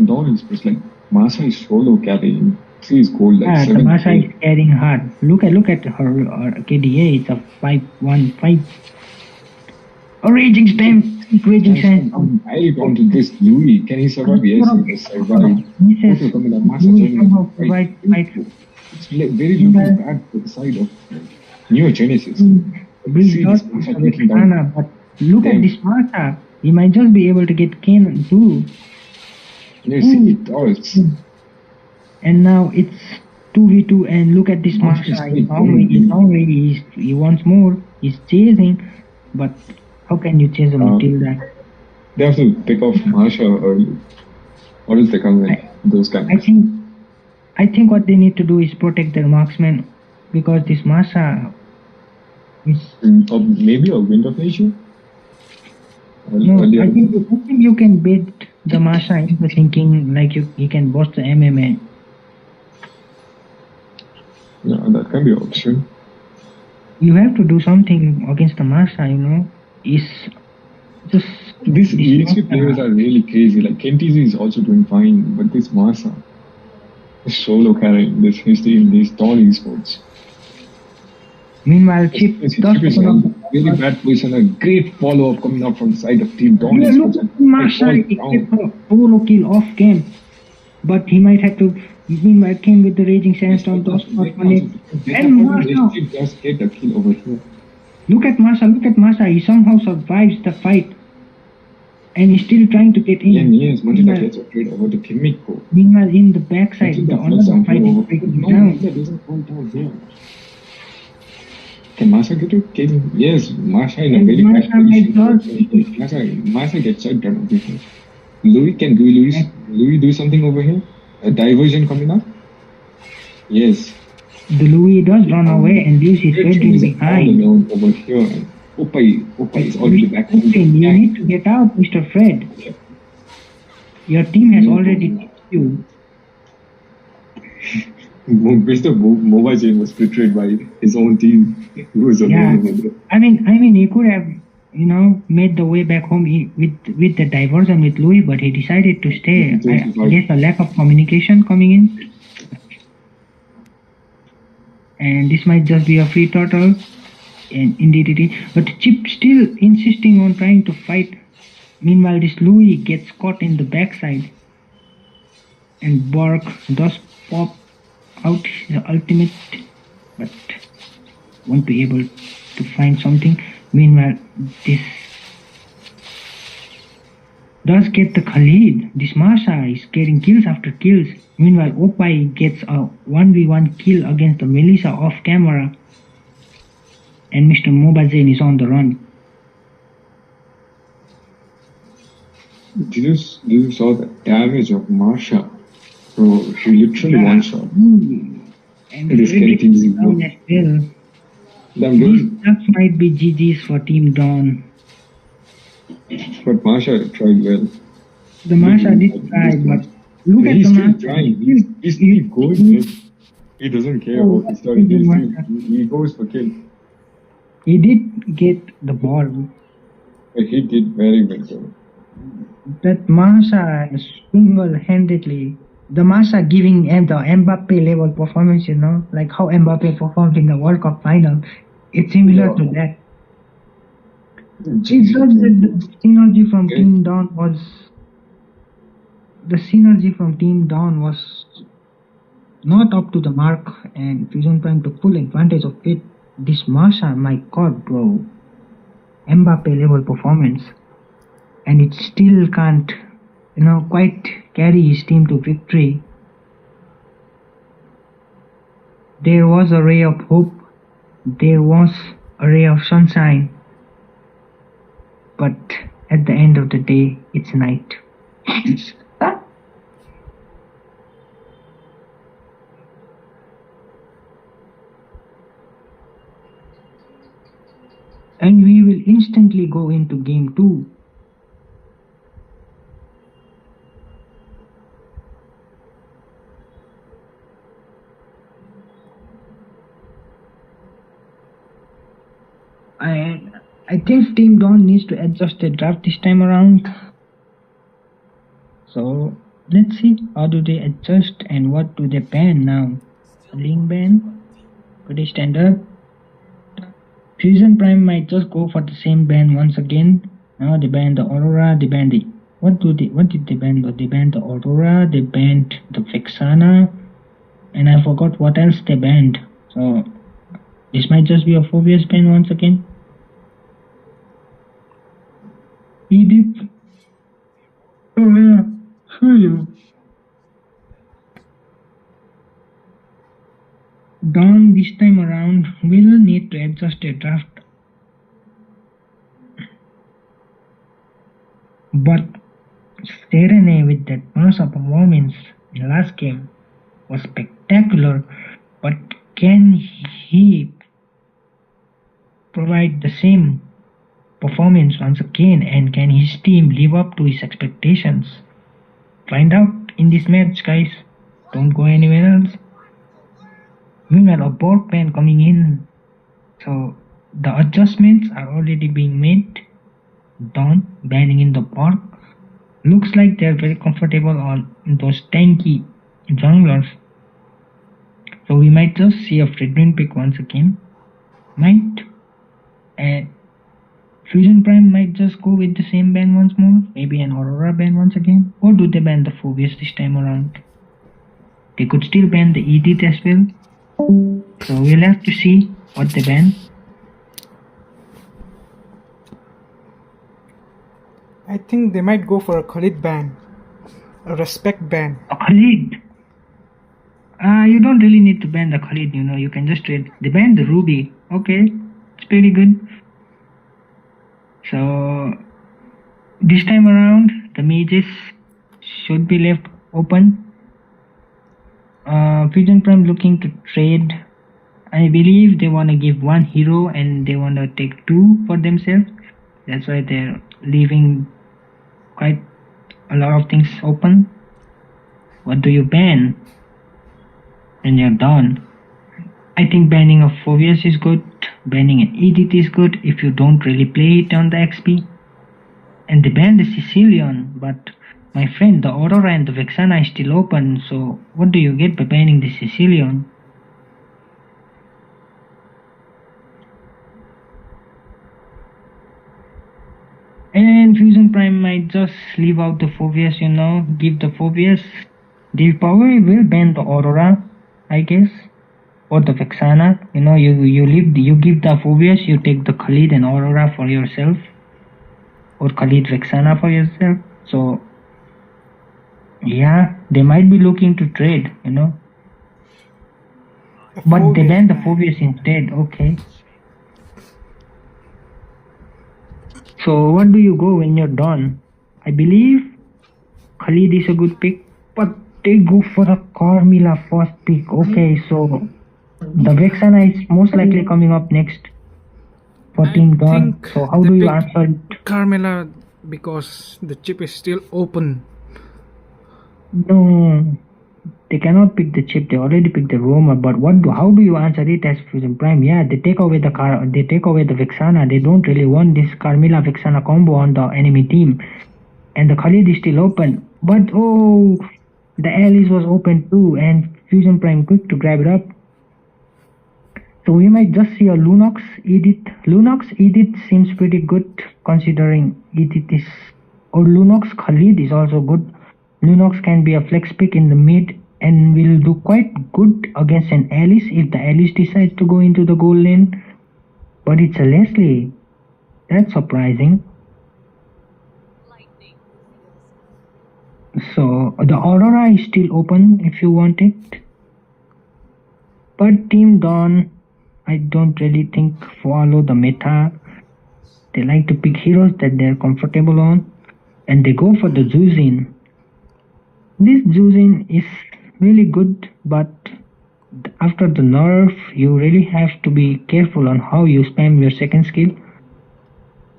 Dawn Express, like Masha is solo carrying. She is gold like 7.
The Masha is carrying hard. Look at her KDA. It's a 5-1-5. A raging stem. Raging stem.
I wanted this Louis. Can he survive? Yes, he can survive.
He says Louis somehow survived.
It's very looking bad for the side of Neo Genesis.
But look at this Masha. He might just be able to get Kane too.
Yes, it does.
And now it's 2v2 and look at this Masha. He's hungry. He wants more. He's chasing. But how can you chase him until that?
They have to pick off Masha early. Or else they come with those kind of
I think what they need to do is protect their marksman. Because this Masha is...
maybe a Wind of Nature?
No, I think you can bait the Masha into thinking like you can boss the MMA.
Yeah, that can be an option.
You have to do something against the Masha, you know. It's just...
These EXP players are really crazy. Like KTZ is also doing fine, but this Masha is solo carrying his team, these Dawn Esports.
Meanwhile, Chip
is in a really bad position. A great follow-up coming up from the side of Team Dawn.
Look at Masha, he kept a solo kill off game. But he might have to... Meanwhile, came with the Raging Sandstorm. And Masha
just get a kill over here.
Look at Masha. He somehow survives the fight. And he's still trying to get in.
Yeah, yes, Matila gets afraid over the Kimiko.
Meanwhile, in the backside, the another fight is breaking down.
That doesn't fall down here. Can Masha get a kill? Yes, Masha in a very bad position. Masha gets shut down over here. Louis, can Louis do something over here? A diversion coming up? Yes.
The Louis does run away and leaves his head in behind.
Over here. And Oppai is already back.
You need to get out, Mr. Fred. Yeah. Your team has already left you.
Mr. Mobajan was betrayed by his own team. He was alone.
I mean, he could have, made the way back home with the diversion with Louis, but he decided to stay. I guess a lack of communication coming in. And this might just be a free turtle. And indeed it is. But Chip still insisting on trying to fight. Meanwhile, this Louis gets caught in the backside. And Borg does pop out his ultimate, but won't be able to find something. Meanwhile, this does get the Khalid. This Masha is getting kills after kills. Meanwhile, Oppai gets a 1v1 kill against the Melissa off camera. and Mr. Mobazen is on the run.
Did you saw the damage of Marsha? So she literally one shot.
And
It is getting
down as well.
These
ducks might be GG's for Team Dawn.
But Marsha tried well.
The Marsha did try, but look at the Marsha.
Trying. He's still going. He doesn't care about his story. He goes for kill.
He did get the ball.
But he did very well though.
That Marsha single-handedly, the Marsha giving the Mbappe level performance, like how Mbappe performed in the World Cup final. It's similar to that. It's just that the synergy from Team Dawn was not up to the mark, and Fusion Prime took full advantage of it. This Marsha, my god, bro, Mbappe level performance, and it still can't, quite carry his team to victory. There was a ray of hope, there was a ray of sunshine, but at the end of the day, it's night. And we will instantly go into game 2. I think Team Dawn needs to adjust their draft this time around. So let's see how do they adjust and what do they ban now. Link ban? Could they stand up? Fusion Prime might just go for the same ban once again. Now they banned the Aurora, they banned the... What did they ban? They banned the Aurora, they banned the Vexana, and I forgot what else they banned. So this might just be a Phobius ban once again. Edith. Oh yeah, sure you. Dawn this time around will need to adjust their draft. But Serene with that Marsa performance in last game was spectacular, but can he provide the same performance once again, and can his team live up to his expectations? Find out in this match, guys. Don't go anywhere else. Meanwhile, a board ban coming in, so the adjustments are already being made. Dawn banning in the park. Looks like they're very comfortable on those tanky junglers. So we might just see a Fredwin pick once again. Might. And Fusion Prime might just go with the same ban once more. Maybe an Aurora ban once again. Or do they ban the Phobius this time around? They could still ban the Edith as well. So we'll have to see what they ban.
I think they might go for a Khalid ban. A respect ban.
A Khalid? You don't really need to ban the Khalid, you can just trade. They banned the Ruby. Okay, it's pretty good. So this time around, the mages should be left open. Fusion Prime looking to trade. I believe they want to give one hero and they want to take 2 for themselves. That's why they're leaving quite a lot of things open. What do you ban? And you're done. I think banning of Phobius is good. Banning an Edith is good if you don't really play it on the XP. And they banned the Sicilian, but my friend, the Aurora and the Vexana is still open, so what do you get by banning the Sicilian? And Fusion Prime might just leave out the Phobius, give the Phobius. They probably will ban the Aurora, I guess. Or the Vexana. You give the Phobius, you take the Khalid and Aurora for yourself. Or Khalid Vexana for yourself. So yeah, they might be looking to trade, But they banned the Phobius instead, okay. So what do you go when you're done? I believe Khalid is a good pick, but they go for the Carmilla first pick. Okay, so the Vexana is most likely coming up next for Team Dawn.
think
So how
they
do you
picked
answer it?
Carmela because the chip is still open.
No, they cannot pick the chip. They already picked the roamer. But how do you answer it as Fusion Prime? Yeah, they take away the Vexana. They don't really want this Carmilla Vexana combo on the enemy team, and the Khalid is still open. But oh, the Alice was open too, and Fusion Prime quick to grab it up. So we might just see a Lunox Edith. Lunox Edith seems pretty good considering Edith is, or Lunox Khalid is also good. Lunox can be a flex pick in the mid and will do quite good against an Alice if the Alice decides to go into the goal lane. But it's a Leslie. That's surprising. So the Aurora is still open if you want it. But Team Dawn, I don't really think follow the meta. They like to pick heroes that they're comfortable on, and they go for the Zuzin. This Zuzin is really good, but after the nerf, you really have to be careful on how you spam your second skill.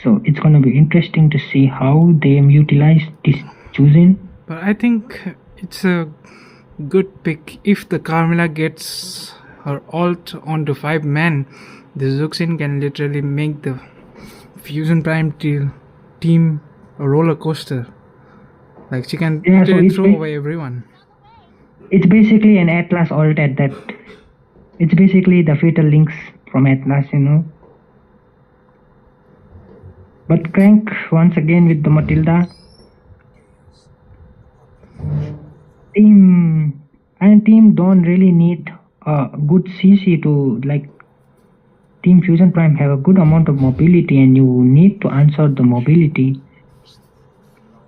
So it's gonna be interesting to see how they utilize this Zuzin.
But I think it's a good pick. If the Carmilla gets her ult onto 5 men, the Zuxin can literally make the Fusion Prime team a roller coaster. Like she can literally throw away everyone.
It's basically an Atlas ult at that. It's basically the Fatal Links from Atlas, you know. But Crank once again with the Matilda. Team don't really need a good CC to, like, Team Fusion Prime have a good amount of mobility and you need to answer the mobility.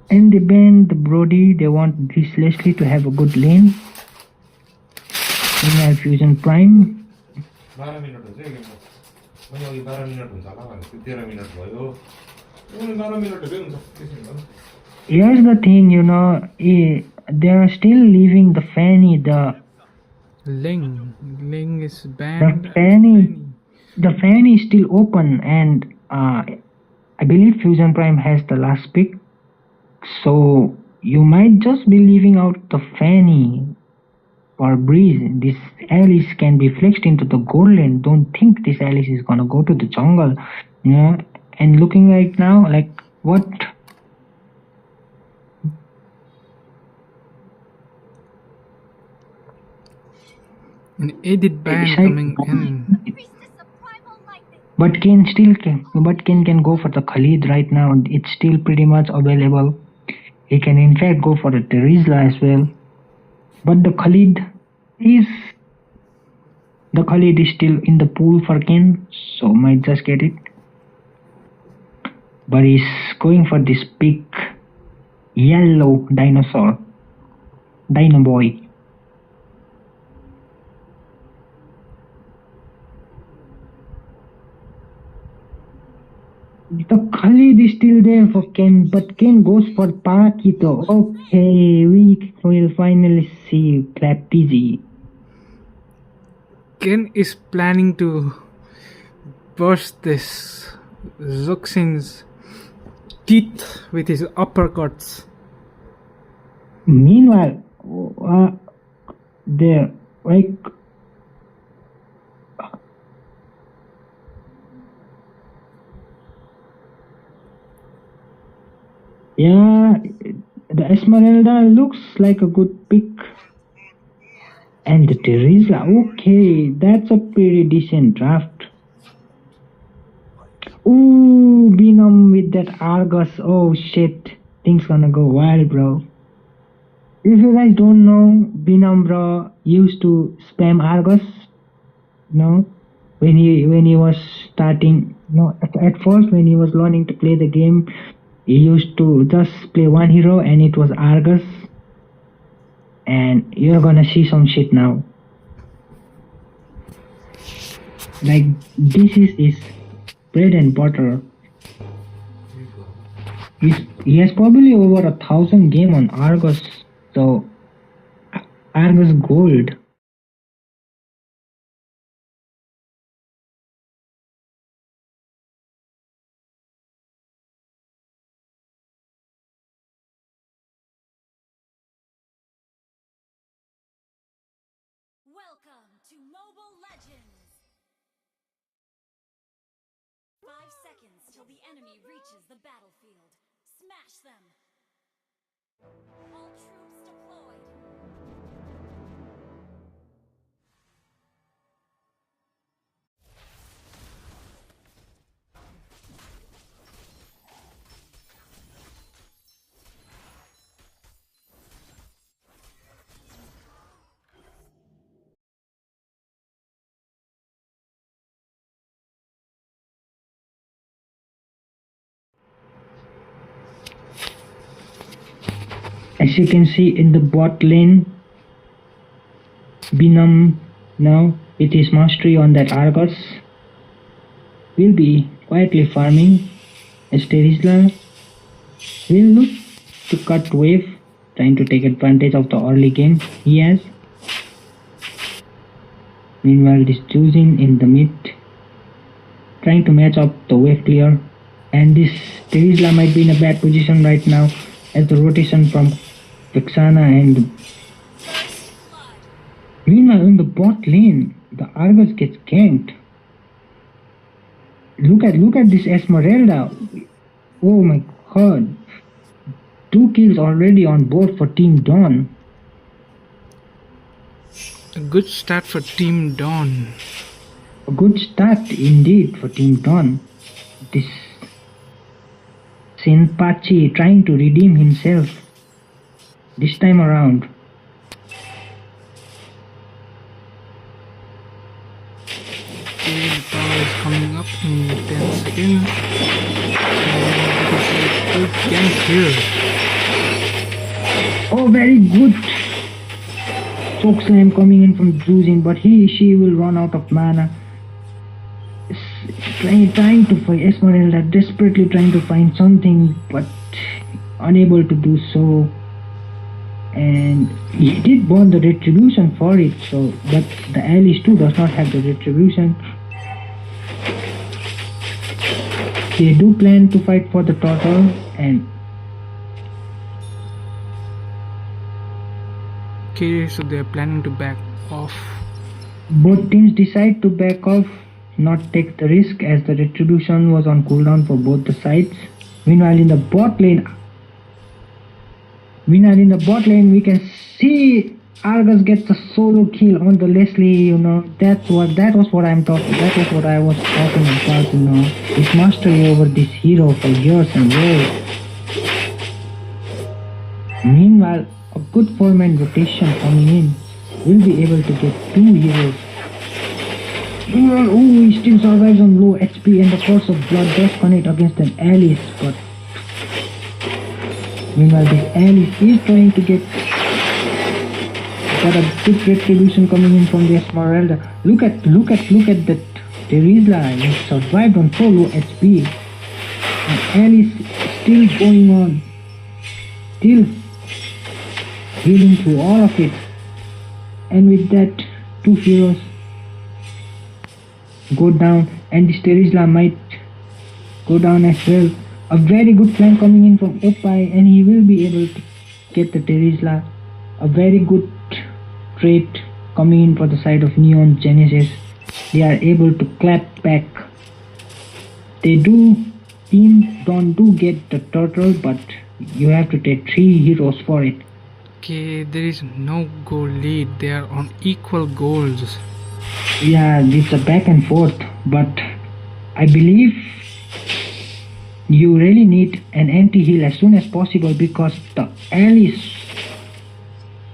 And they ban the Brody, they want this Leslie to have a good lane. In Fusion Prime.
12 minute हुन्छ है गेमको मैले अघि 12 minute हुन्छ होला भनेको 13 minute भयो उनी 12 मिनटहरु हुन्छ त्यसै भन्छ
Here's the thing, you know, they are still leaving the Fanny, the
Ling is banned.
The Fanny is still open, and I believe Fusion Prime has the last pick, so you might just be leaving out the Fanny for Breeze. This Alice can be flexed into the gold lane. Don't think this Alice is gonna go to the jungle, you know. And looking right now, like what?
An edit ban coming in.
But Ken can go for the Khalid right now. It's still pretty much available. He can in fact go for the Terizla as well. But the Khalid is still in the pool for Ken, so might just get it. But he's going for this big yellow dinosaur. Dino boy. The Khalid is still there for Ken, but Ken goes for Parakito. Okay, we will finally see Clap Dizzy.
Ken is planning to burst this Zuxin's teeth with his uppercuts.
Meanwhile, there, like, yeah, the Esmeralda looks like a good pick. And the Terizla, okay, that's a pretty decent draft. Ooh, Venom with that Argus, oh shit, things gonna go wild, bro. If you guys don't know, Venom bro used to spam Argus, you know, when he was starting, at first when he was learning to play the game, he used to just play one hero and it was Argus. And you're gonna see some shit now. Like, this is his bread and butter. He has probably over 1,000 game on Argus, so Argus Gold.
Welcome to Mobile Legends! 5 seconds till the enemy reaches the battlefield. Smash them! All troops deployed!
As you can see in the bot lane, Binam now with his mastery on that Argus will be quietly farming as Terizla will look to cut wave, trying to take advantage of the early game he has. Meanwhile, this choosing in the mid, trying to match up the wave clear, and this Terizla might be in a bad position right now as the rotation from Vexana and meanwhile in the bot lane, the Argus gets ganked. Look at this Esmeralda. Oh my god. 2 kills already on board for Team Dawn.
A good start for Team Dawn.
A good start indeed for Team Dawn. This Senpachi trying to redeem himself this time around.
Okay, the power is coming up in 10 seconds. And good gank here.
Oh, very good. Choke slam coming in from Druzin, but she will run out of mana. Trying to find Esmeralda, desperately trying to find something, but unable to do so. And he did burn the retribution for it, so but the Alice too does not have the retribution. They do plan to fight for the turtle, and
Okay, so they are planning to back off.
both teams decide to back off, not take the risk, as the retribution was on cooldown for both the sides. Meanwhile in the bot lane, we can see Argus gets a solo kill on the Leslie. That was what I was talking about. His mastery over this hero for years and years. Meanwhile, a good 4-man rotation coming in will be able to get 2 heroes. Oh, he still survives on low HP, and the Force of Blood does connect against an Alice, but meanwhile this Alice is trying to get a good retribution coming in from the Esmeralda. Look at that Terizla. He survived on so low HP, and Alice still going on, still healing through all of it. And with that, 2 heroes go down, and this Terizla might go down as well. A very good flank coming in from Opai, and he will be able to get the Terizla. A very good trade coming in for the side of Neon Genesis. They are able to clap back. Team Dawn do get the turtle, but you have to take 3 heroes for it.
Okay, there is no goal lead. They are on equal goals.
Yeah, it's a back and forth, but I believe you really need an empty heal as soon as possible, because the Alice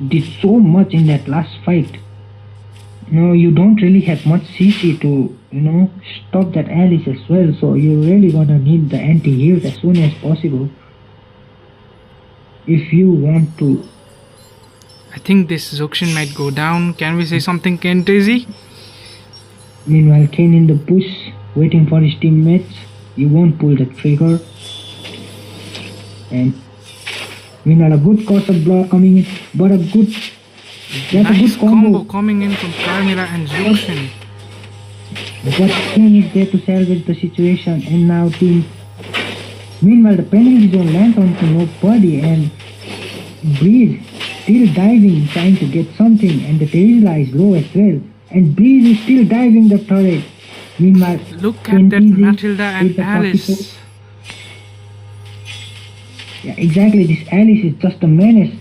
did so much in that last fight. You don't really have much CC to, stop that Alice as well, so you're really gonna need the anti heals as soon as possible if you want to.
I think this Zokshin might go down. Can we say something, Kentazy?
Meanwhile, Kane in the bush, waiting for his teammates. He won't pull the trigger. And meanwhile, a good cost of block coming in, but that's a
Nice
good combo.
coming in from Carmilla and Zuxin.
But King is there to salvage the situation, and now team. Meanwhile, the penalty zone lands onto nobody, and Breeze still diving, trying to get something, and the Terizla is low as well. And Breeze is still diving the turret. Meanwhile,
Look at that Matilda and Alice.
Pocket. Yeah, exactly. This Alice is just a menace.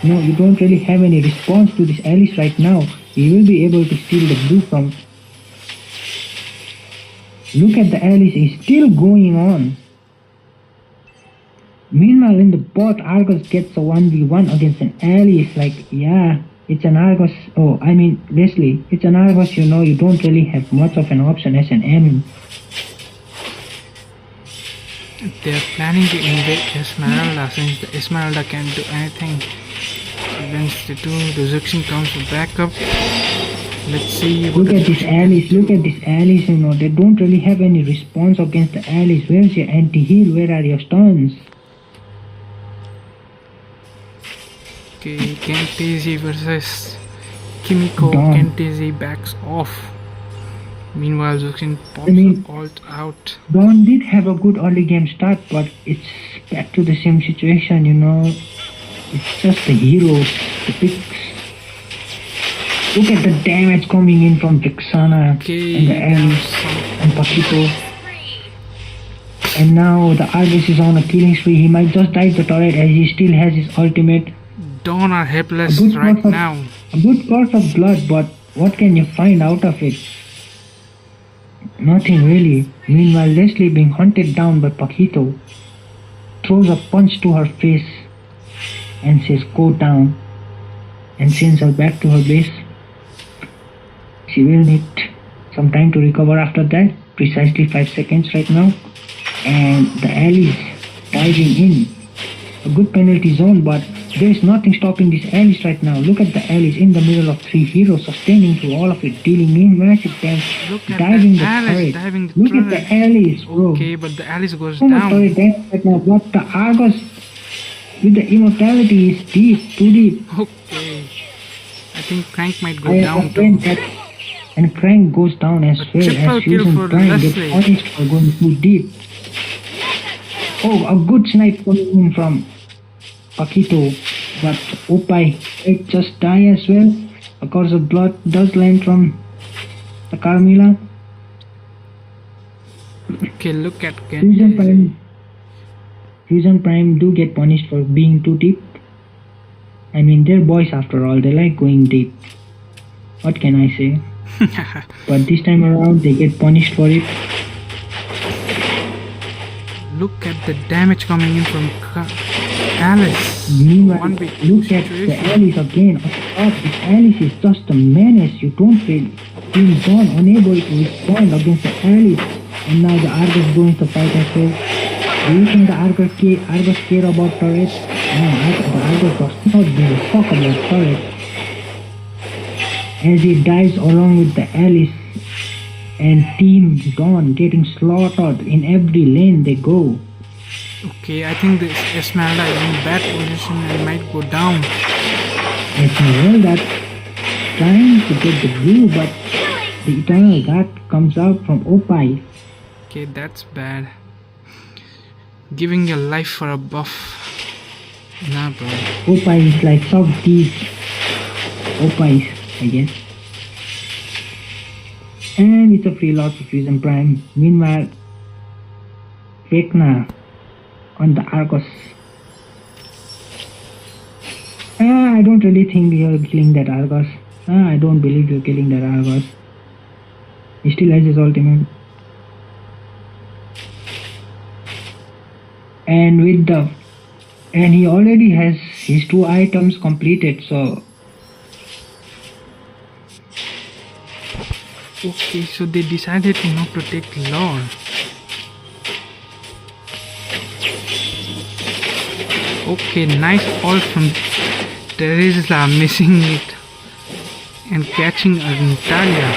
No, you don't really have any response to this Alice right now. You will be able to steal the blue from. Look at the Alice is still going on. Meanwhile, in the bot, Argos gets a 1v1 against an Alice. Like, yeah, it's an Argos. Oh, I mean, Leslie, it's an Argos, you know, you don't really have much of an option as an M.
They're planning to invade Esmeralda since the Esmeralda can't do anything against the two. The Zuxin comes to back up. Let's see.
Look at this Alice, look at this Alice, you know, they don't really have any response against the Alice. Where's your anti-heal? Where are your stuns?
Okay, Kentezi versus Kimiko.
Dawn.
Kentezi backs off. Meanwhile, Zuxin pops alt out.
Dawn did have a good early game start, but it's back to the same situation, you know. It's just the heroes, the picks. Look at the damage coming in from Vixana and the Alice and Paquito. And now the Argus is on a killing spree. He might just dive the turret as he still has his ultimate.
Dawn are helpless right now.
A good course of blood, but what can you find out of it? Nothing really. Meanwhile, Leslie being hunted down by Paquito throws a punch to her face and says go down and sends her back to her base. She will need some time to recover after that, precisely 5 seconds right now. And the Alice diving in. A good penalty zone, but there is nothing stopping this Alice right now. Look at the Alice in the middle of 3 heroes, sustaining through all of it, dealing in massive damage, diving the turret. Look at the Alice, bro.
Okay, but the Alice goes
So much
down.
turret damage right now, but the Argos with the immortality is deep, too deep.
Okay. I think Crank might go down
again,
too.
and Crank goes down as well
triple
as
kill
Fusion
for
Prime gets
Leslie.
punished for going too deep. Oh, a good snipe coming in from Paquito, but Opai might just die as well. A course of blood does land from the Carmilla.
Okay, look at
Fusion
Kentezi.
Prime. Fusion Prime do get punished for being too deep. I mean, they're boys after all, they like going deep. What can I say? But this time around, they get punished for it.
Look at the damage coming in from Alice.
Meanwhile,
1v2
look at the
situation.
Alice again. This Alice is just a menace. You don't feel being Dawn unable to respond against the Alice. And now the Argus going to fight as well. Do you think the Argus care about turret? No, the Argus does not give a fuck about turret. As he dives along with the Alice and Team Dawn getting slaughtered in every lane they go.
Okay, I think the Esmeralda is in bad position and might go down.
Esmeralda trying to get the blue, but the Eternal Guard comes out from Opai.
Okay, that's bad. Giving your life for a buff. Nah, bro.
Opai is like sub these Opais, I guess. And it's a free lot for Fusion Prime. Meanwhile, Vecna on the Argos. I don't really think you're killing that Argos. I don't believe you're killing that Argos. He still has his ultimate. And he already has his 2 items completed, so
Okay, so they decided not to take Lord. Okay, nice ult from Terizla, missing it and catching Natalia.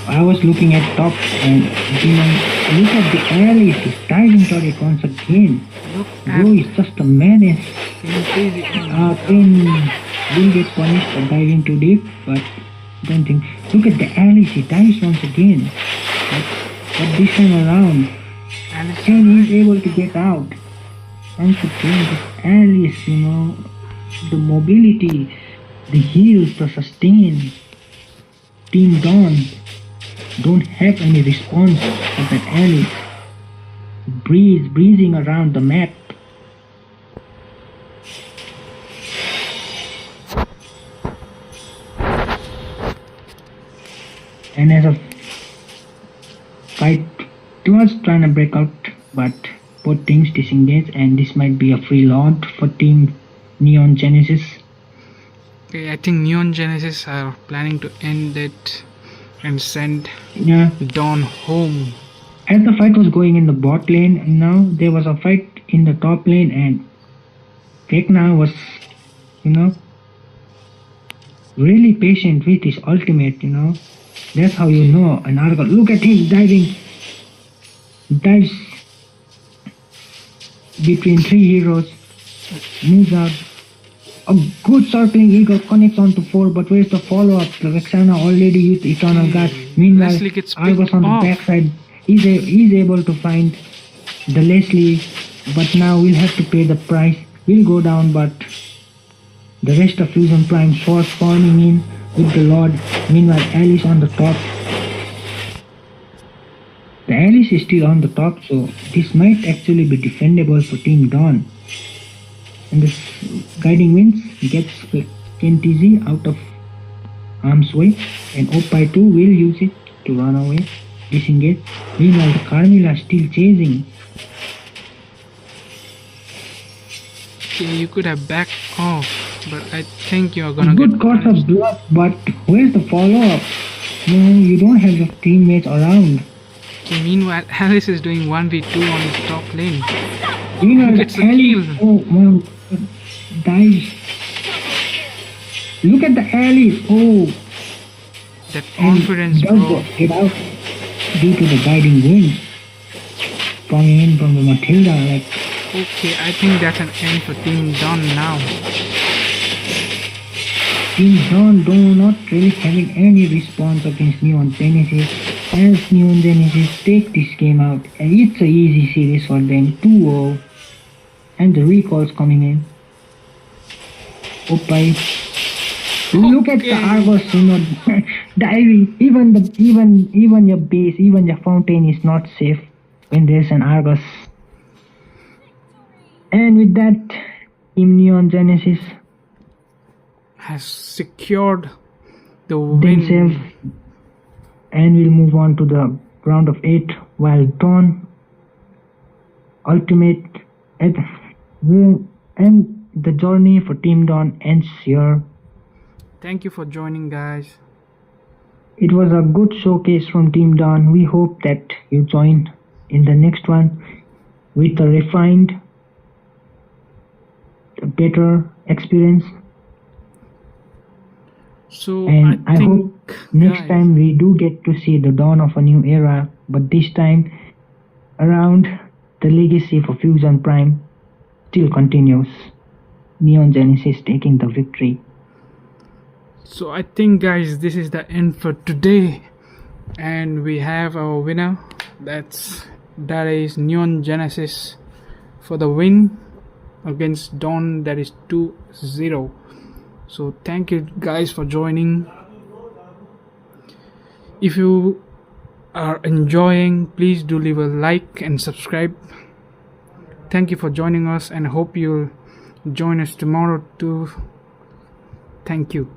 I was looking at top and Demon Look at the Alice. He's diving turret once again. Bro is just a menace. Pain will get punished for diving too deep, but don't think. Look at the Alice. He dives once again. But this time around, and he's able to get out. Once again, this Alice, the mobility, the heals, the sustain. Team Dawn don't have any response of that Alice. Breezing around the map. And as a fight was trying to break out, but both teams disengage, and this might be a free lot for Team Neon Genesis.
Okay, I think Neon Genesis are planning to end it and send Dawn home.
As the fight was going in the bot lane, now there was a fight in the top lane, and Vecna was, really patient with his ultimate, That's how you know an Argyle. Look at him diving. Dives between three heroes. Moves out. A good circling eagle connects onto 4, but where's the follow-up? The Vexana already used Eternal Guard. Meanwhile, Argos on the backside is able to find the Leslie, but now we'll have to pay the price. We'll go down, but the rest of Fusion Prime Swords forming in with the Lord. Meanwhile, Alice on the top. The Alice is still on the top, so this might actually be defendable for Team Dawn. And the Guiding Winds gets KNTZ out of harm's way, and Oppai 2 will use it to run away, disengage. Meanwhile, the Carmilla is still chasing.
Okay, you could have backed off, but I think you're gonna
get caught of blood, but where's the follow-up? No, you don't have your teammates around.
Okay, meanwhile, Alice is doing 1v2 on his top lane.
Meanwhile,
it's a kill.
Oh, well, dies. Look at the Alice. Oh,
that confidence, bro.
Get out due to the Guiding Winds coming in from the Matilda.
Okay, I think that's an end for Team Dawn now.
Team Dawn do not really having any response against Neon Genesis. As Neon Genesis take this game out, and it's a easy series for them, 2-0, and the recalls coming in. Oppai. Look at the Argos, diving. Even your base, even your fountain is not safe when there's an Argos. And with that, Team Neon Genesis
has secured the win.
Themselves, and we'll move on to the round of 8, while Dawn Ultimate and the journey for Team Dawn ends here.
Thank you for joining, guys.
It was a good showcase from Team Dawn. We hope that you join in the next one with a refined, better experience.
So
and I hope next time we do get to see the dawn of a new era, but this time around the legacy for Fusion Prime still continues. Neon Genesis taking the victory.
So I think, guys, this is the end for today, and we have our winner. That is Neon Genesis for the win against Dawn. That is 2-0. So thank you guys for joining. If you are enjoying, please do leave a like and subscribe. Thank you for joining us, and hope you'll join us tomorrow too. Thank you.